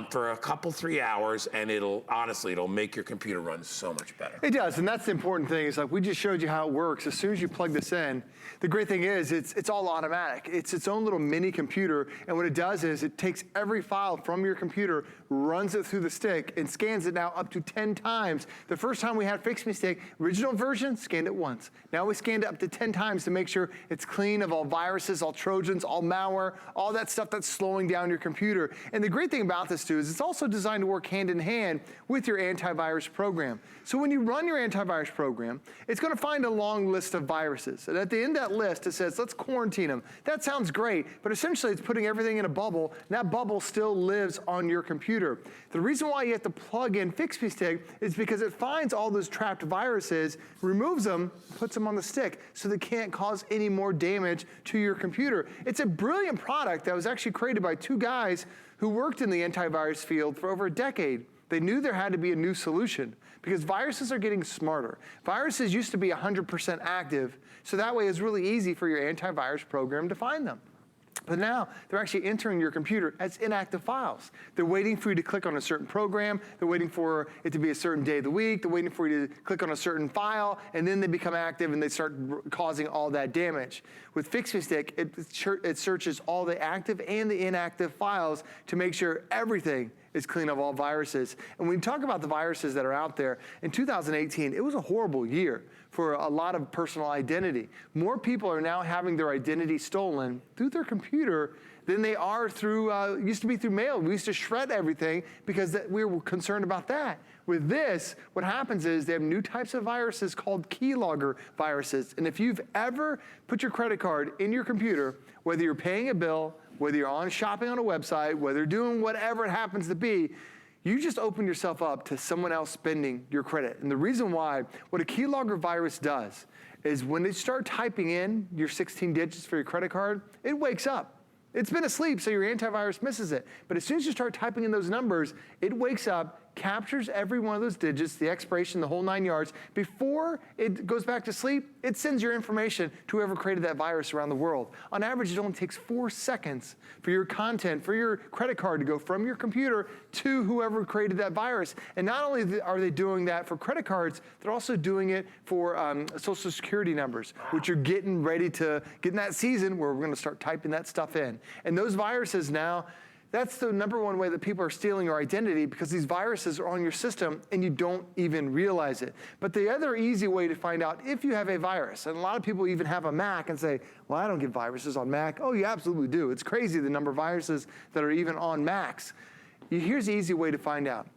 Speaker 1: for a couple, 3 hours, and it'll make your computer run so much better.
Speaker 3: It does, and that's the important thing. Is like we just showed you how it works. As soon as you plug this in, the great thing is it's all automatic. It's its own little mini computer, and what it does is it takes every file from your computer, runs it through the stick, and scans it now up to 10 times. The first time we had Fix Me Stick, original version, scanned it once. Now we scanned it up to 10 times to make sure it's clean of all viruses, all Trojans, all malware, all that stuff that's slowing down your computer. And the great thing about this too is it's also designed to work hand in hand with your antivirus program. So when you run your antivirus program, it's going to find a long list of viruses. And at the end of that list, it says, let's quarantine them. That sounds great, but essentially it's putting everything in a bubble, and that bubble still lives on your computer. The reason why you have to plug in Fix Me Stick is because it finds all those trapped viruses, removes them, puts them on the stick so they can't cause any more damage to your computer. It's a brilliant product that was actually created by 2 guys who worked in the antivirus field for over a decade. They knew there had to be a new solution because viruses are getting smarter. Viruses used to be 100% active, so that way it's really easy for your antivirus program to find them. But now they're actually entering your computer as inactive files. They're waiting for you to click on a certain program. They're waiting for it to be a certain day of the week. They're waiting for you to click on a certain file, and then they become active and they start causing all that damage. With Fix Me Stick, it searches all the active and the inactive files to make sure everything is clean of all viruses. And when we talk about the viruses that are out there, in 2018, it was a horrible year for a lot of personal identity. More people are now having their identity stolen through their computer than they are through, used to be through mail. We used to shred everything because we were concerned about that. With this, what happens is they have new types of viruses called keylogger viruses. And if you've ever put your credit card in your computer, whether you're paying a bill, whether you're shopping on a website, whether you're doing whatever it happens to be, you just open yourself up to someone else spending your credit. And the reason why, what a keylogger virus does is when they start typing in your 16 digits for your credit card, it wakes up. It's been asleep, so your antivirus misses it. But as soon as you start typing in those numbers, it wakes up, captures every one of those digits, the expiration, the whole 9 yards. Before it goes back to sleep, it sends your information to whoever created that virus around the world. On average, it only takes 4 seconds for your content, for your credit card to go from your computer to whoever created that virus. And not only are they doing that for credit cards, they're also doing it for social security numbers, which are getting ready to get in that season where we're going to start typing that stuff in. And those viruses now, that's the number one way that people are stealing your identity, because these viruses are on your system and you don't even realize it. But the other easy way to find out if you have a virus, and a lot of people even have a Mac and say, well, I don't get viruses on Mac. Oh, you absolutely do. It's crazy the number of viruses that are even on Macs. Here's the easy way to find out.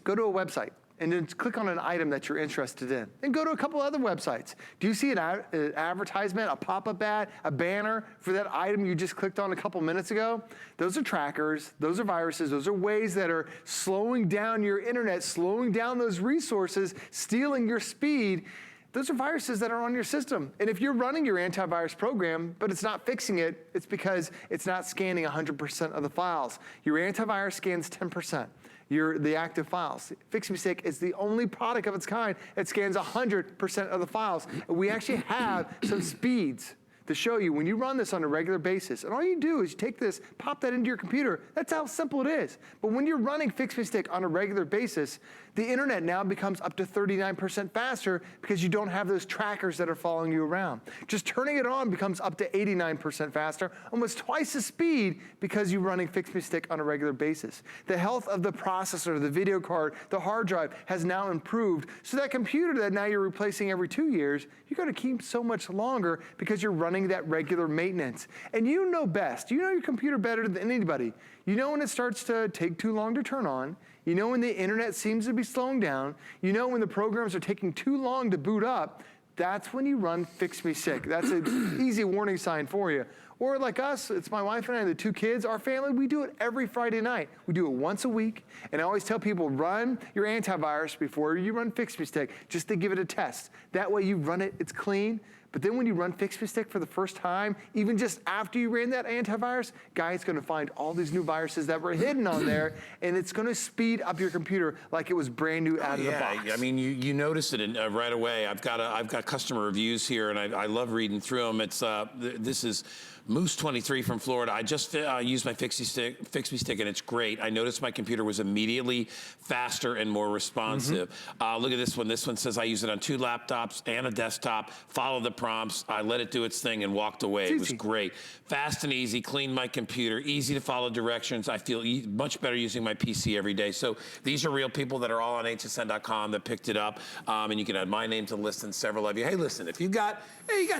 Speaker 3: Go to a website and then click on an item that you're interested in. Then go to a couple other websites. Do you see an advertisement, a pop-up ad, a banner for that item you just clicked on a couple minutes ago? Those are trackers, those are viruses, those are ways that are slowing down your internet, slowing down those resources, stealing your speed. Those are viruses that are on your system. And if you're running your antivirus program, but it's not fixing it, it's because it's not scanning 100% of the files. Your antivirus scans 10%. The active files. Fix Me Stick is the only product of its kind that scans 100% of the files. And we actually have some speeds to show you when you run this on a regular basis. And all you do is you take this, pop that into your computer. That's how simple it is. But when you're running Fix Me Stick on a regular basis, the internet now becomes up to 39% faster because you don't have those trackers that are following you around. Just turning it on becomes up to 89% faster, almost twice the speed because you're running Fix Me Stick on a regular basis. The health of the processor, the video card, the hard drive has now improved. So that computer that now you're replacing every 2 years, you're gonna keep so much longer because you're running that regular maintenance. And you know best. You know your computer better than anybody. You know when it starts to take too long to turn on. You know when the internet seems to be slowing down. You know when the programs are taking too long to boot up. That's when you run Fix Me Stick. That's an easy warning sign for you. Or like us, it's my wife and I, the 2 kids, our family, we do it every Friday night. We do it once a week. And I always tell people, run your antivirus before you run Fix Me Stick, just to give it a test. That way you run it, it's clean. But then when you run Fix Me Stick for the first time, even just after you ran that antivirus, Guy's gonna find all these new viruses that were hidden on there, and it's gonna speed up your computer like it was brand new out of the box.
Speaker 1: I mean, you notice it right away. I've got customer reviews here, and I love reading through them. It's this is Moose 23 from Florida. I just used my Fix Me Stick, and it's great. I noticed my computer was immediately faster and more responsive. Look at this one. This one says I use it on 2 laptops and a desktop. Follow the prompts. I let it do its thing and walked away. It was great. Fast and easy. Cleaned my computer. Easy to follow directions. I feel much better using my PC every day. So these are real people that are all on hsn.com that picked it up, and you can add my name to the list and several of you. Hey, listen, if you got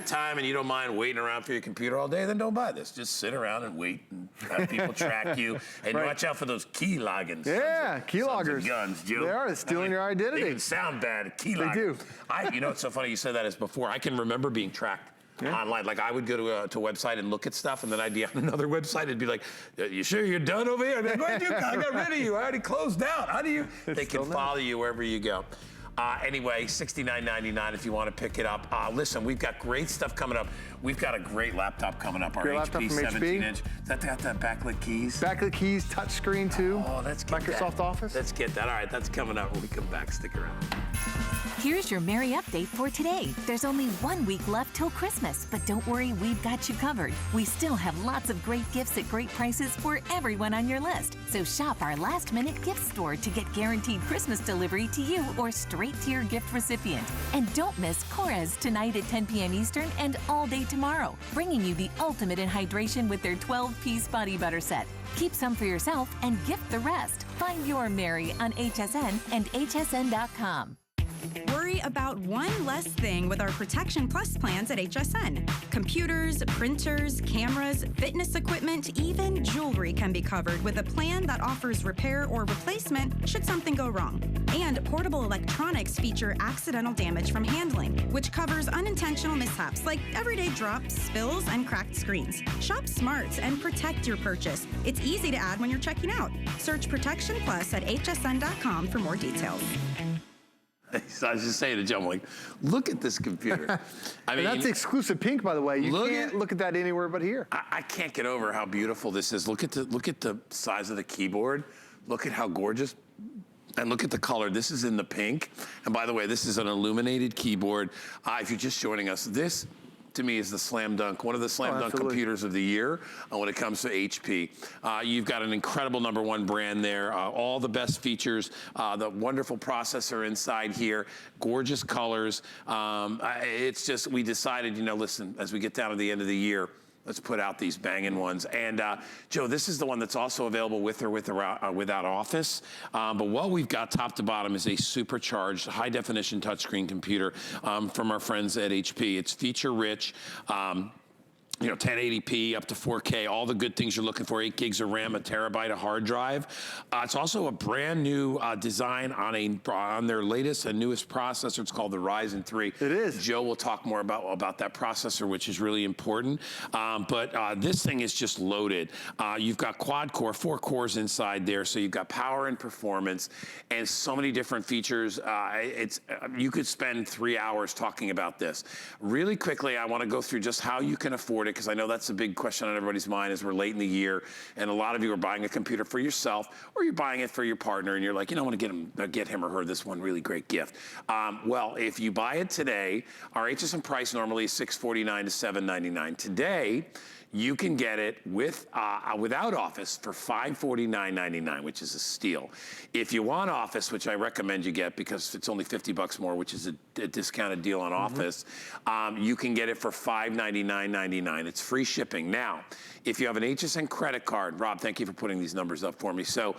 Speaker 1: time and you don't mind waiting around for your computer all day, then don't buy this. Just sit around and wait and have people track you. And watch out for those key logins.
Speaker 3: Yeah, keyloggers.
Speaker 1: Guns, Joe.
Speaker 3: They are stealing your identity.
Speaker 1: They can sound bad. Keylogger.
Speaker 3: They do.
Speaker 1: You know, it's so funny you said that is before. I can remember being tracked. Online. Like I would go to a website and look at stuff, and then I'd be on another website. It'd be like, "You sure you're done over here?" I'd be like, "What did you? I got rid of you. I already closed out. How do you?" They can follow you wherever you go. Anyway, $69.99 if you want to pick it up. Listen, we've got great stuff coming up. We've got a great laptop coming up, our HP 17-inch. That got that backlit keys?
Speaker 3: Backlit keys, touchscreen too.
Speaker 1: Oh, let's get
Speaker 3: Microsoft Office.
Speaker 1: Let's get that. All right, that's coming up when we come back. Stick around.
Speaker 4: Here's your Merry update for today. There's only 1 week left till Christmas, but don't worry, we've got you covered. We still have lots of great gifts at great prices for everyone on your list. So shop our last-minute gift store to get guaranteed Christmas delivery to you or straight to your gift recipient. And don't miss Cora's tonight at 10 p.m. Eastern and all day tomorrow, bringing you the ultimate in hydration with their 12-piece body butter set. Keep some for yourself and gift the rest. Find your Merry on HSN and hsn.com.
Speaker 5: Worry about one less thing with our Protection Plus plans at HSN. Computers, printers, cameras, fitness equipment, even jewelry can be covered with a plan that offers repair or replacement should something go wrong. And portable electronics feature accidental damage from handling, which covers unintentional mishaps like everyday drops, spills, and cracked screens. Shop smart and protect your purchase. It's easy to add when you're checking out. Search Protection Plus at hsn.com for more details.
Speaker 1: I was just saying to Joe, I'm like, look at this computer. I mean,
Speaker 3: that's exclusive pink, by the way. You can't look at that anywhere but here.
Speaker 1: I can't get over how beautiful this is. Look at the size of the keyboard. Look at how gorgeous. And look at the color. This is in the pink. And by the way, this is an illuminated keyboard. If you're just joining us, this to me is the slam dunk, one of the slam dunk computers of the year when it comes to HP. You've got an incredible #1 brand there, all the best features, the wonderful processor inside here, gorgeous colors. It's just, we decided, you know, listen, as we get down to the end of the year, let's put out these banging ones. And Joe, this is the one that's also available with or without Office. But what we've got top to bottom is a supercharged high definition touchscreen computer from our friends at HP. It's feature rich. you know, 1080p up to 4K, all the good things you're looking for, 8 gigs of RAM, a terabyte of hard drive. It's also a brand new design on their latest and newest processor. It's called the Ryzen 3.
Speaker 3: It is.
Speaker 1: Joe will talk more about that processor, which is really important. But this thing is just loaded. You've got quad core, 4 cores inside there, so you've got power and performance and so many different features. You could spend 3 hours talking about this. Really quickly, I want to go through just how you can afford it, because I know that's a big question on everybody's mind as we're late in the year, and a lot of you are buying a computer for yourself, or you're buying it for your partner, and you're like, you know, I want to get him or her this one really great gift. Well, if you buy it today, our HSN price normally is $649 to $799. Today, you can get it without Office for $549.99, which is a steal. If you want Office, which I recommend you get because it's only $50 more, which is a discounted deal on Office, you can get it for $599.99. It's free shipping. Now, if you have an HSN credit card, Rob, thank you for putting these numbers up for me. So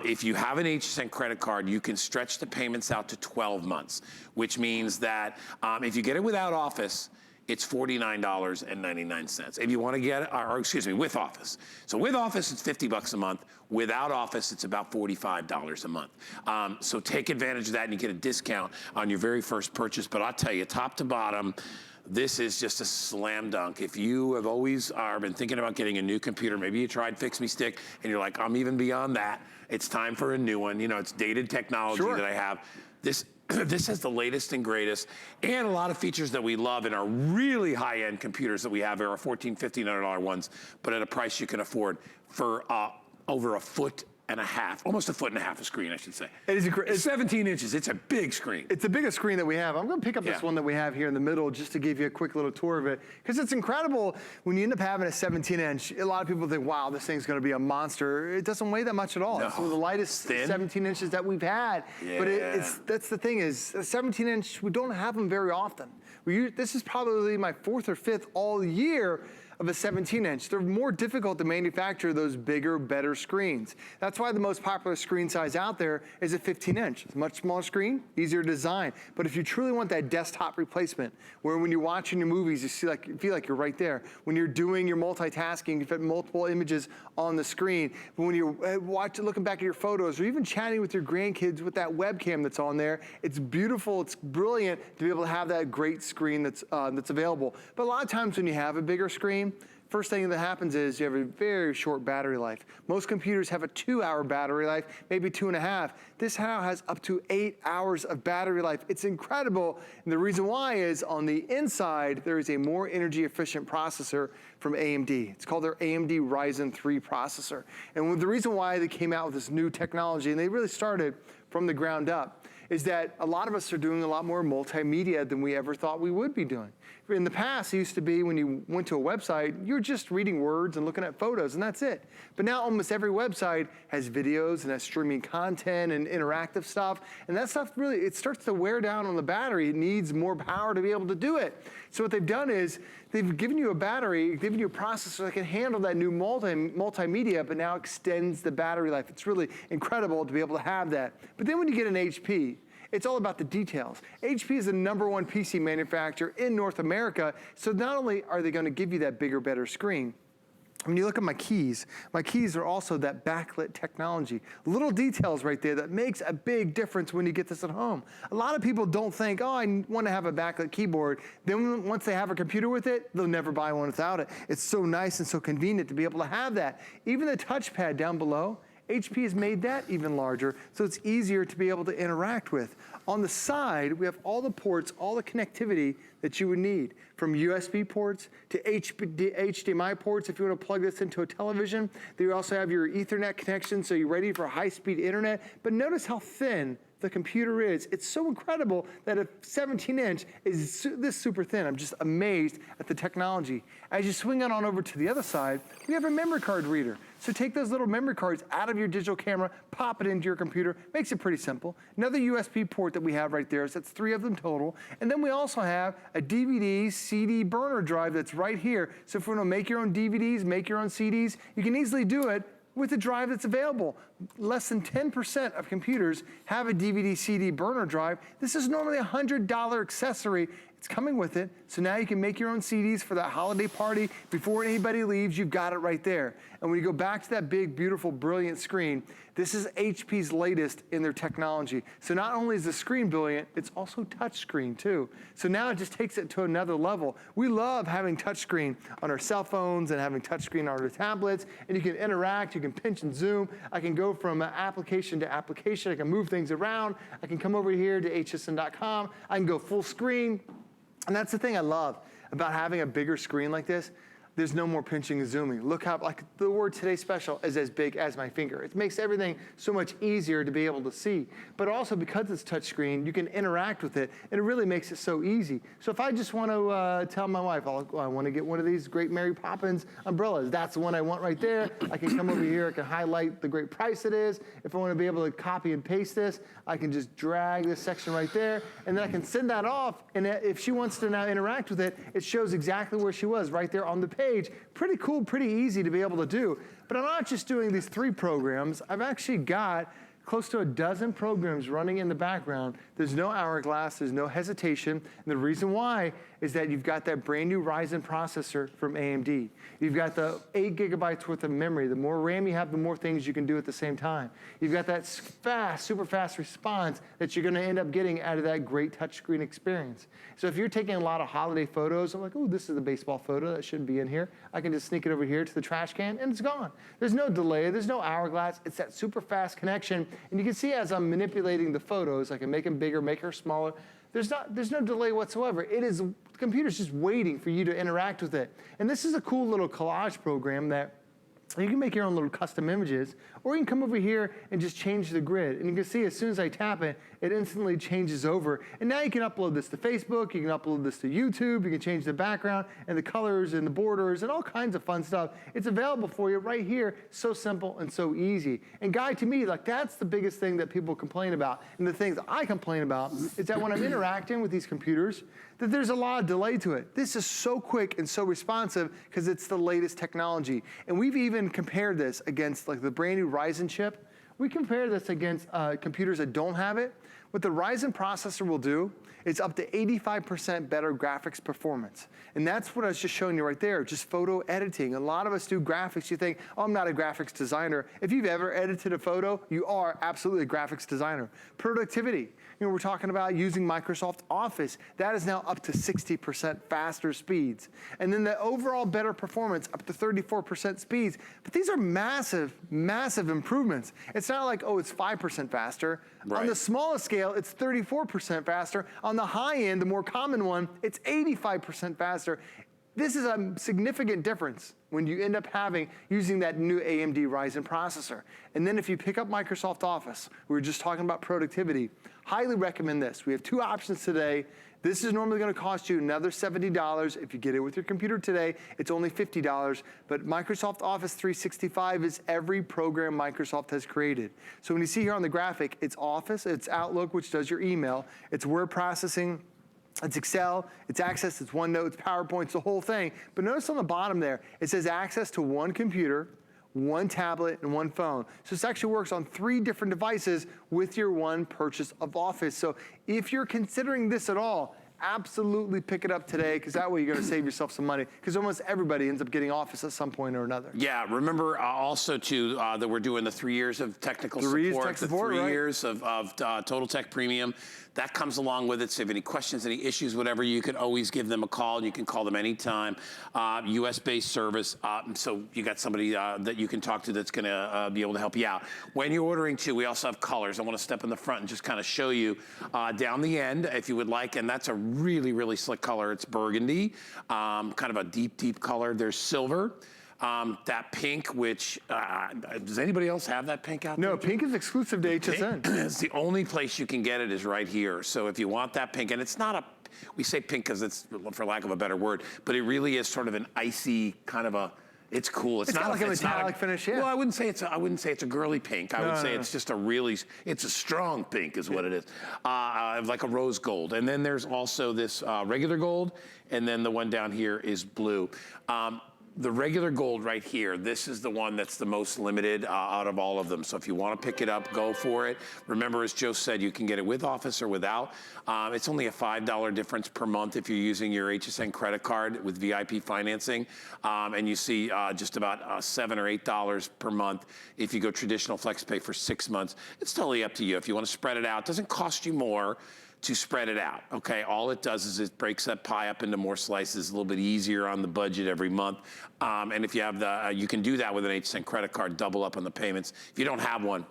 Speaker 1: if you have an HSN credit card, you can stretch the payments out to 12 months, which means that if you get it without Office, it's $49.99. If you want to get it, or excuse me, with Office. So with Office, it's $50 a month. Without Office, it's about $45 a month. So take advantage of that and you get a discount on your very first purchase. But I'll tell you, top to bottom, this is just a slam dunk. If you have always been thinking about getting a new computer, maybe you tried Fix Me Stick and you're like, I'm even beyond that. It's time for a new one. You know, it's dated technology that I have. This has the latest and greatest and a lot of features that we love in our really high-end computers that we have. There are $1,400, $1,500 ones, but at a price you can afford for over a foot and a half, almost a foot and a half of screen, I should say. It's 17 inches. It's a big screen.
Speaker 3: It's the biggest screen that we have. I'm going to pick up this one that we have here in the middle just to give you a quick little tour of it, because it's incredible when you end up having a 17-inch. A lot of people think, wow, this thing's going to be a monster. It doesn't weigh that much at all. No. It's one of the lightest 17 inches that we've had. Yeah. But that's the thing is, a 17-inch, we don't have them very often. This is probably my 4th or 5th all year of a 17-inch. They're more difficult to manufacture those bigger, better screens. That's why the most popular screen size out there is a 15-inch. It's a much smaller screen, easier to design. But if you truly want that desktop replacement, where when you're watching your movies, you feel like you're right there. When you're doing your multitasking, you fit multiple images on the screen. But when you're looking back at your photos, or even chatting with your grandkids with that webcam that's on there, it's beautiful, it's brilliant to be able to have that great screen that's available. But a lot of times when you have a bigger screen, first thing that happens is you have a very short battery life. Most computers have a 2-hour battery life, maybe 2.5. This now has up to 8 hours of battery life. It's incredible. And the reason why is on the inside, there is a more energy efficient processor from AMD. It's called their AMD Ryzen 3 processor. And the reason why they came out with this new technology, and they really started from the ground up, is that a lot of us are doing a lot more multimedia than we ever thought we would be doing. In the past, it used to be when you went to a website, you're just reading words and looking at photos, and that's it. But now almost every website has videos and has streaming content and interactive stuff, and that stuff really, it starts to wear down on the battery. It needs more power to be able to do it. So what they've done is they've given you a battery, given you a processor that can handle that new multimedia, but now extends the battery life. It's really incredible to be able to have that. But then when you get an HP, it's all about the details. HP is the #1 PC manufacturer in North America, so not only are they going to give you that bigger, better screen, when you look at my keys are also that backlit technology. Little details right there that makes a big difference when you get this at home. A lot of people don't think, oh, I want to have a backlit keyboard. Then once they have a computer with it, they'll never buy one without it. It's so nice and so convenient to be able to have that. Even the touchpad down below, HP has made that even larger, so it's easier to be able to interact with. On the side, we have all the ports, all the connectivity that you would need, from USB ports to HDMI ports if you want to plug this into a television. Then you also have your Ethernet connection, so you're ready for high-speed internet. But notice how thin the computer is. It's so incredible that a 17-inch is this super thin. I'm just amazed at the technology. As you swing it on over to the other side, we have a memory card reader. So take those little memory cards out of your digital camera, pop it into your computer. Makes it pretty simple. Another USB port that we have right there, so that's 3 of them total. And then we also have a DVD, CD burner drive that's right here. So if you want to make your own DVDs, make your own CDs, you can easily do it with the drive that's available. Less than 10% of computers have a DVD CD burner drive. This is normally a $100 accessory. It's coming with it, so now you can make your own CDs for that holiday party. Before anybody leaves, you've got it right there. And when you go back to that big, beautiful, brilliant screen, this is HP's latest in their technology. So not only is the screen brilliant, it's also touchscreen too. So now it just takes it to another level. We love having touchscreen on our cell phones and having touchscreen on our tablets, and you can interact, you can pinch and zoom. I can go from application to application, I can move things around, I can come over here to hsn.com, I can go full screen. And that's the thing I love about having a bigger screen like this. There's no more pinching and zooming. Look how, like, the word Today Special is as big as my finger. It makes everything so much easier to be able to see. But also, because it's touchscreen, you can interact with it, and it really makes it so easy. So if I just want to tell my wife, I want to get one of these great Mary Poppins umbrellas, that's the one I want right there. I can come over here, I can highlight the great price it is. If I want to be able to copy and paste this, I can just drag this section right there, and then I can send that off, and if she wants to now interact with it, it shows exactly where she was right there on the page. Pretty cool, pretty easy to be able to do. But I'm not just doing these 3 programs. I've actually got close to a dozen programs running in the background. There's no hourglass, there's no hesitation. And the reason why is that you've got that brand new Ryzen processor from AMD. You've got the 8 gigabytes worth of memory. The more RAM you have, the more things you can do at the same time. You've got that fast, super fast response that you're gonna end up getting out of that great touchscreen experience. So if you're taking a lot of holiday photos, I'm like, oh, this is a baseball photo, that shouldn't be in here. I can just sneak it over here to the trash can and it's gone. There's no delay, there's no hourglass. It's that super fast connection. And you can see as I'm manipulating the photos, I can make them bigger, make her smaller. There's no delay whatsoever. The computer's just waiting for you to interact with it. And this is a cool little collage program that you can make your own little custom images, or you can come over here and just change the grid. And you can see as soon as I tap it, it instantly changes over. And now you can upload this to Facebook, you can upload this to YouTube, you can change the background and the colors and the borders and all kinds of fun stuff. It's available for you right here, so simple and so easy. And Guy, to me, like, that's the biggest thing that people complain about. And the things I complain about is that when I'm interacting with these computers, that there's a lot of delay to it. This is so quick and so responsive because it's the latest technology. And we've even compared this against like the brand new Ryzen chip. We compare this against computers that don't have it. What the Ryzen processor will do is up to 85% better graphics performance. And that's what I was just showing you right there, just photo editing. A lot of us do graphics. You think, oh, I'm not a graphics designer. If you've ever edited a photo, you are absolutely a graphics designer. Productivity. You know, we're talking about using Microsoft Office. That is now up to 60% faster speeds. And then the overall better performance, up to 34% speeds. But these are massive, massive improvements. It's not like, oh, it's 5% faster. Right. On the smallest scale, it's 34% faster. On the high end, the more common one, it's 85% faster. This is a significant difference when you end up using that new AMD Ryzen processor. And then if you pick up Microsoft Office, we were just talking about productivity, highly recommend this. We have 2 options today. This is normally gonna cost you another $70. If you get it with your computer today, it's only $50. But Microsoft Office 365 is every program Microsoft has created. So when you see here on the graphic, it's Office, it's Outlook, which does your email, it's word processing, it's Excel, it's Access, it's OneNote, it's PowerPoint, it's the whole thing. But notice on the bottom there, it says access to 1 computer, 1 tablet, and 1 phone. So this actually works on 3 different devices with your 1 purchase of Office. So if you're considering this at all, absolutely pick it up today, because that way you're gonna save yourself some money, because almost everybody ends up getting Office at some point or another.
Speaker 1: Yeah, remember also too that we're doing the 3 years of technical support, the 3 years of Total Tech Premium. That comes along with it. So if you have any questions, any issues, whatever, you can always give them a call. You can call them anytime. US-based service, so you got somebody that you can talk to that's gonna be able to help you out. When you're ordering too, we also have colors. I wanna step in the front and just kind of show you down the end, if you would like, and that's a really, really slick color. It's burgundy, kind of a deep, deep color. There's silver. That pink, which, does anybody else have that pink out there?
Speaker 3: No, pink is exclusive to HSN.
Speaker 1: It's the only place you can get it is right here. So if you want that pink, and it's not a, we say pink because it's, for lack of a better word, but it really is sort of an icy kind of a, it's cool. It's not
Speaker 3: like a metallic finish, yeah.
Speaker 1: Well, I wouldn't say it's a girly pink. I would say it's just a really, it's a strong pink is what it is. Like a rose gold. And then there's also this regular gold, and then the one down here is blue. the regular gold right here, this is the one that's the most limited out of all of them. So if you want to pick it up, go for it. Remember, as Joe said, you can get it with office or without. It's only a $5 difference per month if you're using your HSN credit card with VIP financing. And you see just about $7 or $8 per month if you go traditional FlexPay for 6 months. It's totally up to you. If you want to spread it out, it doesn't cost you more to spread it out, okay? All it does is it breaks that pie up into more slices, a little bit easier on the budget every month. And if you have the, you can do that with an HSN credit card, double up on the payments. If you don't have one,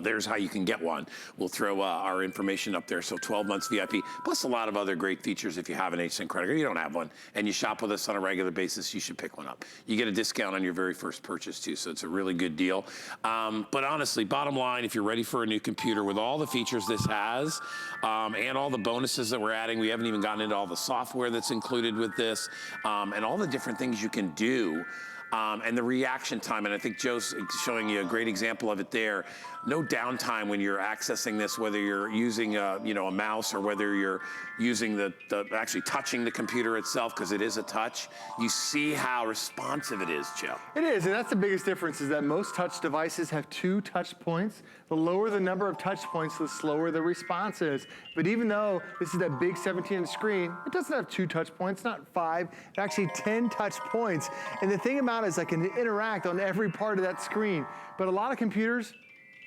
Speaker 1: there's how you can get one. We'll throw our information up there. So 12 months VIP, plus a lot of other great features if you have an HSN credit card. You don't have one, and you shop with us on a regular basis, you should pick one up. You get a discount on your very first purchase too, so it's a really good deal. But honestly, bottom line, if you're ready for a new computer with all the features this has, and all the bonuses that we're adding, we haven't even gotten into all the software that's included with this, and all the different things you can do. And the reaction time, and I think Joe's showing you a great example of it there. No downtime when you're accessing this, whether you're using a mouse or whether you're using actually touching the computer itself, because it is a touch. You see how responsive it is, Joe.
Speaker 3: It is, and that's the biggest difference, is that most touch devices have 2 touch points. The lower the number of touch points, the slower the response is. But even though this is that big 17-inch screen, it doesn't have 2 touch points, not 5, actually 10 touch points. And the thing about it is I can interact on every part of that screen. But a lot of computers,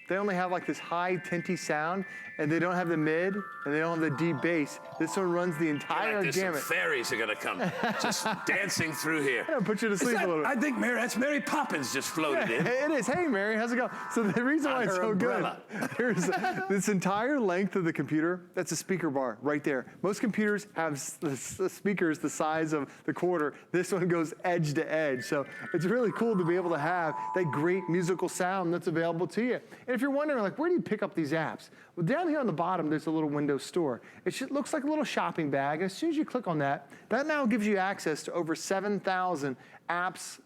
Speaker 3: they only have like this high tinty sound, and they don't have the mid, and they don't have the deep bass. This one runs the entire gamut.
Speaker 1: Some fairies are gonna come just dancing through here.
Speaker 3: Yeah, put you to sleep a little bit.
Speaker 1: I think that's Mary Poppins just floated in.
Speaker 3: It is. Hey, Mary, how's it going? So the reason why it's so
Speaker 1: umbrella.
Speaker 3: good, here's this entire length of the computer, that's a speaker bar right there. Most computers have the speakers the size of the quarter. This one goes edge to edge. So it's really cool to be able to have that great musical sound that's available to you. And if you're wondering, like, where do you pick up these apps? Well, down here on the bottom, there's a little Windows Store. It looks like a little shopping bag. And as soon as you click on that, that now gives you access to over 7,000 apps,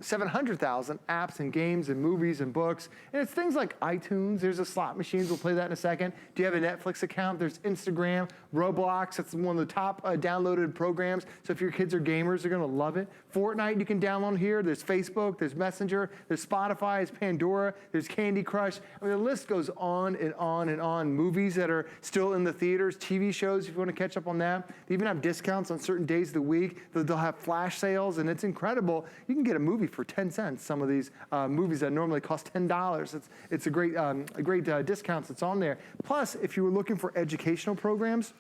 Speaker 3: 700,000 apps and games and movies and books. And it's things like iTunes. There's a slot machines. We'll play that in a second. Do you have a Netflix account? There's Instagram, Roblox. That's one of the top downloaded programs. So if your kids are gamers, they're going to love it. Fortnite you can download here. There's Facebook. There's Messenger. There's Spotify. There's Pandora. There's Candy Crush. I mean, the list goes on and on and on. Movies that are still in the theaters, TV shows if you want to catch up on that. They even have discounts on certain days of the week. They'll have flash sales, and it's incredible. You can get a movie for 10 cents. Some of these movies that normally cost $10. It's a great discounts that's on there. Plus, if you were looking for educational programs,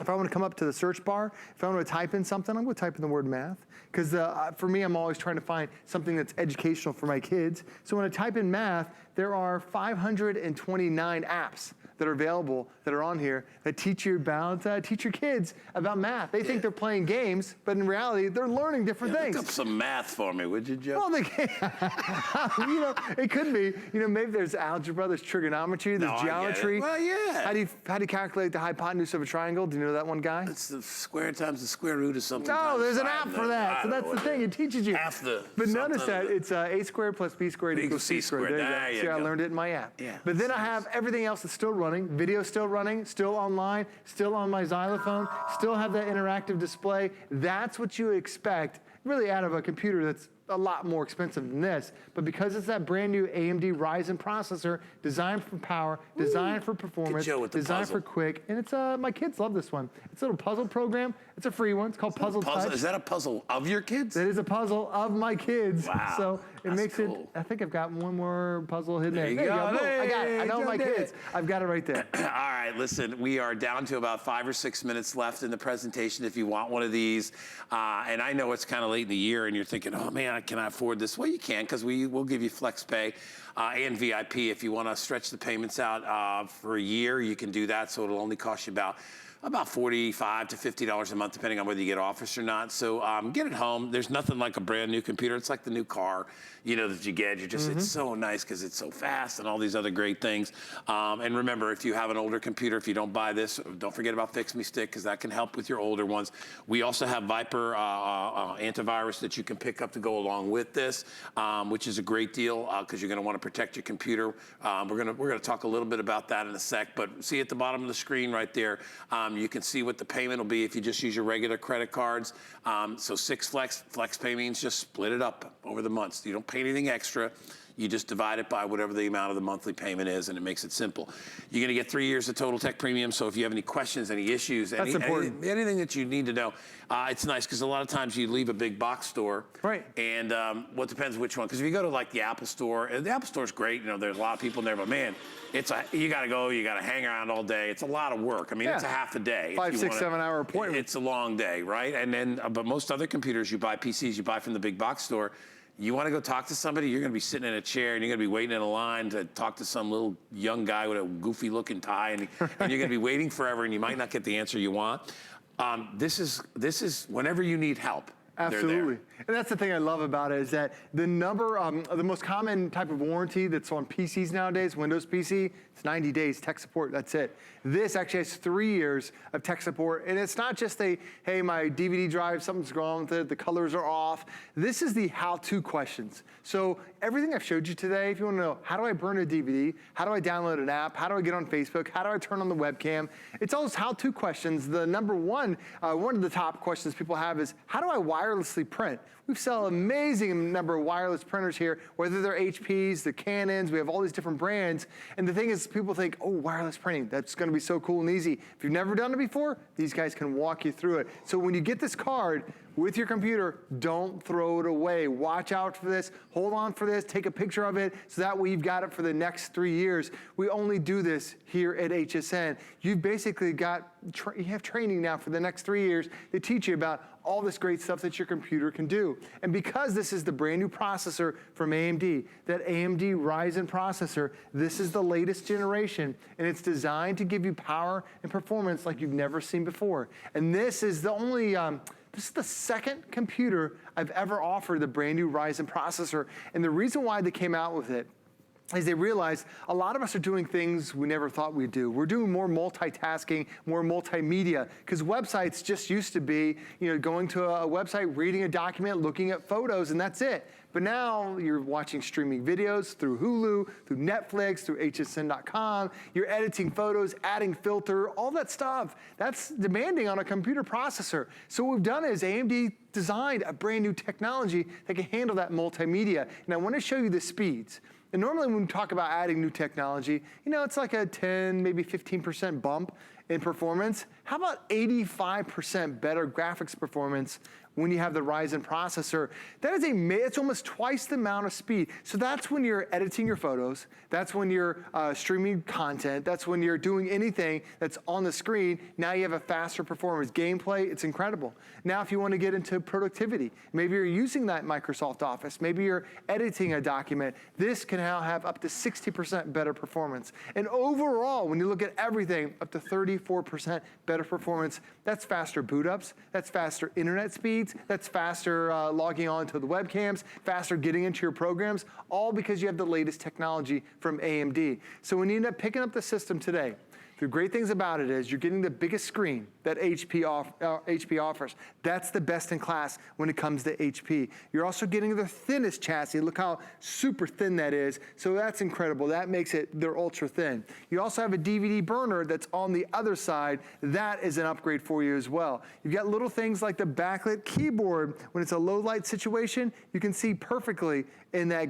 Speaker 3: if I want to come up to the search bar, if I want to type in something, I'm going to type in the word math. Because for me, I'm always trying to find something that's educational for my kids. So when I type in math, there are 529 apps that are available that are on here that teach you about, teach your kids about math. They think they're playing games, but in reality, they're learning different things.
Speaker 1: Look up some math for me, would you, Joe?
Speaker 3: Well, they can. It could be. Maybe there's algebra, there's trigonometry, there's geometry.
Speaker 1: Well, yeah.
Speaker 3: How do you calculate the hypotenuse of a triangle? Do you know that one guy?
Speaker 1: It's the square times the square root of something.
Speaker 3: No, there's an app for that. So that's the thing. It teaches you.
Speaker 1: But
Speaker 3: notice that it's a squared plus b squared equals c squared. There you go. See, I learned it in my app.
Speaker 1: Yeah.
Speaker 3: But then I have everything else that's still running. Video still running, still online, still on my xylophone, still have that interactive display. That's what you expect really out of a computer that's a lot more expensive than this, but because it's that brand new AMD Ryzen processor, designed for power, designed for performance, designed for quick, and it's my kids love this one. It's a little puzzle program. It's a free one. It's called Puzzle Touch.
Speaker 1: Is that a puzzle of your kids?
Speaker 3: It is a puzzle of my kids.
Speaker 1: Wow.
Speaker 3: So it makes
Speaker 1: cool.
Speaker 3: it, I think I've got one more puzzle hidden there.
Speaker 1: There you go.
Speaker 3: Boom. I got it. I know my kids. I've got it right there.
Speaker 1: All right, listen, we are down to about 5 or 6 minutes left in the presentation if you want one of these. And I know it's kind of late in the year and you're thinking, oh man, can I afford this? Well, you can, because we will give you FlexPay and VIP. If you want to stretch the payments out for a year, you can do that. So it'll only cost you about $45 to $50 a month, depending on whether you get Office or not. So get it home. There's nothing like a brand new computer. It's like the new car. you know, that you get. You're just, it's so nice because it's so fast and all these other great things. And remember, if you have an older computer, if you don't buy this, don't forget about Fix Me Stick because that can help with your older ones. We also have Viper antivirus that you can pick up to go along with this, which is a great deal because you're going to want to protect your computer. We're gonna talk a little bit about that in a sec, but see at the bottom of the screen right there, you can see what the payment will be if you just use your regular credit cards. So 6 flex pay means just split it up over the months. You don't pay anything extra. You just divide it by whatever the amount of the monthly payment is, and it makes it simple. You're gonna get 3 years of Total Tech Premium, so if you have any questions, any issues, anything that you need to know, it's nice, because a lot of times you leave a big box store,
Speaker 3: right?
Speaker 1: And well, it depends which one, because if you go to like the Apple store, and the Apple store's great, you know, there's a lot of people in there, but man, you gotta go, you gotta hang around all day. It's a lot of work. I mean, it's a half a day.
Speaker 3: 5, 6, 7 hour appointment.
Speaker 1: It's a long day, right? And then, but most other computers you buy, PCs you buy from the big box store, you want to go talk to somebody, you're going to be sitting in a chair and you're going to be waiting in a line to talk to some little young guy with a goofy looking tie, and you're going to be waiting forever and you might not get the answer you want. This is whenever you need help.
Speaker 3: Absolutely. And that's the thing I love about it, is that the the most common type of warranty that's on PCs nowadays, Windows PC, it's 90 days tech support, that's it. This actually has 3 years of tech support, and it's not just hey, my DVD drive, something's wrong with it, the colors are off. This is the how-to questions. So everything I've showed you today, if you want to know, how do I burn a DVD? How do I download an app? How do I get on Facebook? How do I turn on the webcam? It's all those how-to questions. The number one of the top questions people have is, how do I wirelessly print? We sell an amazing number of wireless printers here, whether they're HPs, the Canons, we have all these different brands. And the thing is, people think, oh, wireless printing, that's gonna be so cool and easy. If you've never done it before, these guys can walk you through it. So when you get this card with your computer, don't throw it away. Watch out for this, hold on for this, take a picture of it, so that way you've got it for the next 3 years. We only do this here at HSN. You've basically you have training now for the next 3 years to teach you about all this great stuff that your computer can do. And because this is the brand new processor from AMD, that AMD Ryzen processor, this is the latest generation, and it's designed to give you power and performance like you've never seen before. And this is the only, this is the second computer I've ever offered the brand new Ryzen processor. And the reason why they came out with it is they realized a lot of us are doing things we never thought we'd do. We're doing more multitasking, more multimedia, because websites just used to be, you know, going to a website, reading a document, looking at photos, and that's it. But now you're watching streaming videos through Hulu, through Netflix, through hsn.com. You're editing photos, adding filter, all that stuff. That's demanding on a computer processor. So what we've done is AMD designed a brand new technology that can handle that multimedia. And I want to show you the speeds. And normally when we talk about adding new technology, you know, it's like a 10, maybe 15% bump in performance. How about 85% better graphics performance when you have the Ryzen processor? That is it's almost twice the amount of speed. So that's when you're editing your photos, that's when you're streaming content, that's when you're doing anything that's on the screen. Now you have a faster performance. Gameplay, it's incredible. Now if you want to get into productivity, maybe you're using that Microsoft Office, maybe you're editing a document, this can now have up to 60% better performance. And overall, when you look at everything, up to 34% better performance. That's faster boot ups, that's faster internet speeds, that's faster logging on to the webcams, faster getting into your programs, all because you have the latest technology from AMD. So when you end up picking up the system today, the great things about it is you're getting the biggest screen that HP offers. That's the best in class when it comes to HP. You're also getting the thinnest chassis. Look how super thin that is. So that's incredible. That makes it, they're ultra thin. You also have a DVD burner that's on the other side. That is an upgrade for you as well. You've got little things like the backlit keyboard. When it's a low light situation, you can see perfectly in that,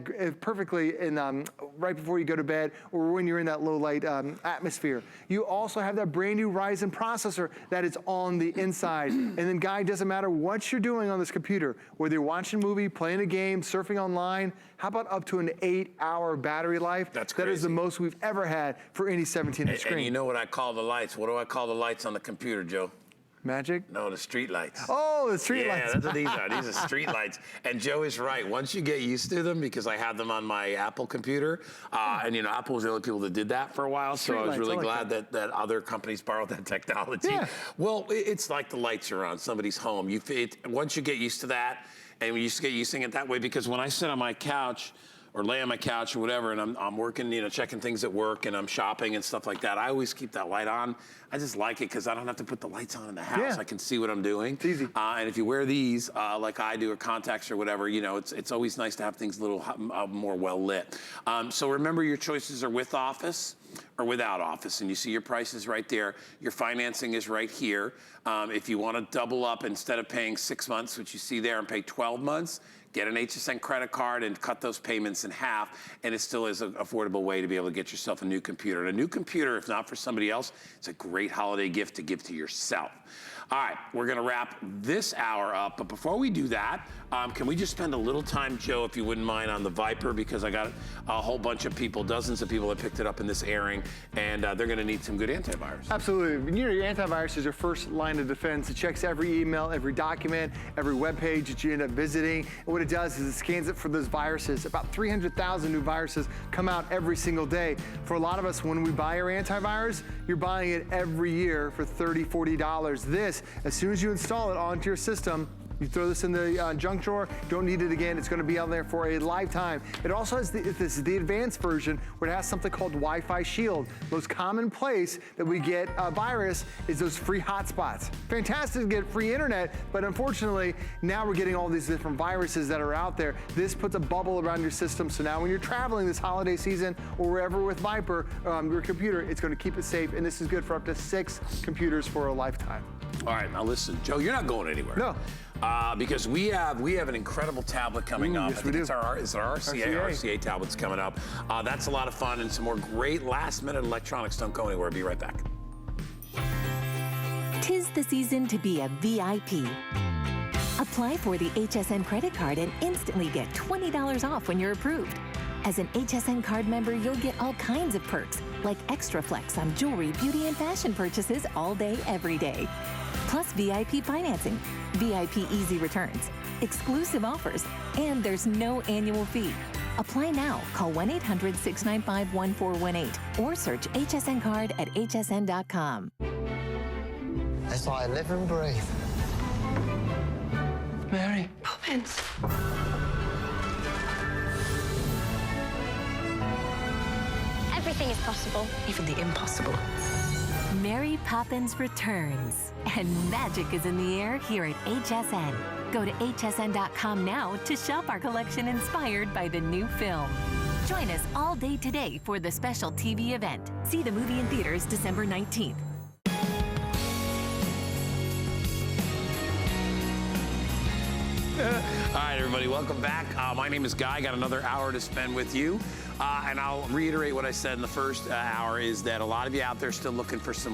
Speaker 3: right before you go to bed or when you're in that low light atmosphere. You also have that brand new Ryzen processor that is on the inside. And then guy, it doesn't matter what you're doing on this computer, whether you're watching a movie, playing a game, surfing online, how about up to an 8-hour battery life?
Speaker 1: That's crazy.
Speaker 3: That is the most we've ever had for any 17-inch screen.
Speaker 1: And you know what I call the lights? What do I call the lights on the computer, Joe?
Speaker 3: Magic?
Speaker 1: No, the street lights.
Speaker 3: Oh, the street lights.
Speaker 1: Yeah, that's what these are. These are street lights. And Joe is right. Once you get used to them, because I have them on my Apple computer, and you know, Apple was the only people that did that for a while, so I was really glad that other companies borrowed that technology.
Speaker 3: Yeah.
Speaker 1: Well, it's like the lights are on somebody's home. Once you get used to that, And you just get used to it that way, because when I sit on my couch or lay on my couch or whatever, and I'm working, you know, checking things at work, and I'm shopping and stuff like that, I always keep that light on. I just like it because I don't have to put the lights on in the house.
Speaker 3: Yeah.
Speaker 1: I can see what I'm doing.
Speaker 3: It's easy.
Speaker 1: And if you wear these, like I do, or contacts or whatever, you know, it's always nice to have things a little more well lit. So remember, your choices are with office or without office, and you see your prices right there. Your financing is right here. If you want to double up, instead of paying 6 months, which you see there, and pay 12 months, get an HSN credit card and cut those payments in half, and it still is an affordable way to be able to get yourself a new computer. And a new computer, if not for somebody else, it's a great holiday gift to give to yourself. All right, we're gonna wrap this hour up, but before we do that, can we just spend a little time, Joe, if you wouldn't mind, on the Viper, because I got a whole bunch of people, dozens of people that picked it up in this airing, and they're gonna need some good antivirus.
Speaker 3: Absolutely. You know, your antivirus is your first line of defense. It checks every email, every document, every web page that you end up visiting. And what it does is it scans it for those viruses. About 300,000 new viruses come out every single day. For a lot of us, when we buy our antivirus, you're buying it every year for $30, $40. This, as soon as you install it onto your system, you throw this in the junk drawer, don't need it again. It's gonna be out there for a lifetime. It also has this is the advanced version, where it has something called Wi-Fi Shield. Most common place that we get a virus is those free hotspots. Fantastic to get free internet, but unfortunately, now we're getting all these different viruses that are out there. This puts a bubble around your system, so now when you're traveling this holiday season or wherever with Viper, your computer, it's gonna keep it safe, and this is good for up to 6 computers for a lifetime.
Speaker 1: All right, now listen, Joe, you're not going anywhere.
Speaker 3: No.
Speaker 1: Because we have an incredible tablet coming up.
Speaker 3: Yes,
Speaker 1: I think
Speaker 3: we do.
Speaker 1: it's our RCA tablet's coming up. That's a lot of fun, and some more great last-minute electronics. Don't go anywhere. Be right back.
Speaker 4: 'Tis the season to be a VIP. Apply for the HSN credit card and instantly get $20 off when you're approved. As an HSN card member, you'll get all kinds of perks, like extra flex on jewelry, beauty, and fashion purchases all day, every day. Plus VIP financing, VIP easy returns, exclusive offers, and there's no annual fee. Apply now. Call 1-800-695-1418 or search HSN card at hsn.com.
Speaker 6: That's why I live and breathe. Mary.
Speaker 7: Poppins. Everything is possible.
Speaker 8: Even the impossible.
Speaker 4: Mary Poppins returns, and magic is in the air here at HSN. Go to hsn.com now to shop our collection inspired by the new film. Join us all day today for the special TV event. See the movie in theaters December 19th.
Speaker 1: All right, everybody, welcome back. My name is Guy. Got another hour to spend with you. And I'll reiterate what I said in the first hour, is that a lot of you out there still looking for some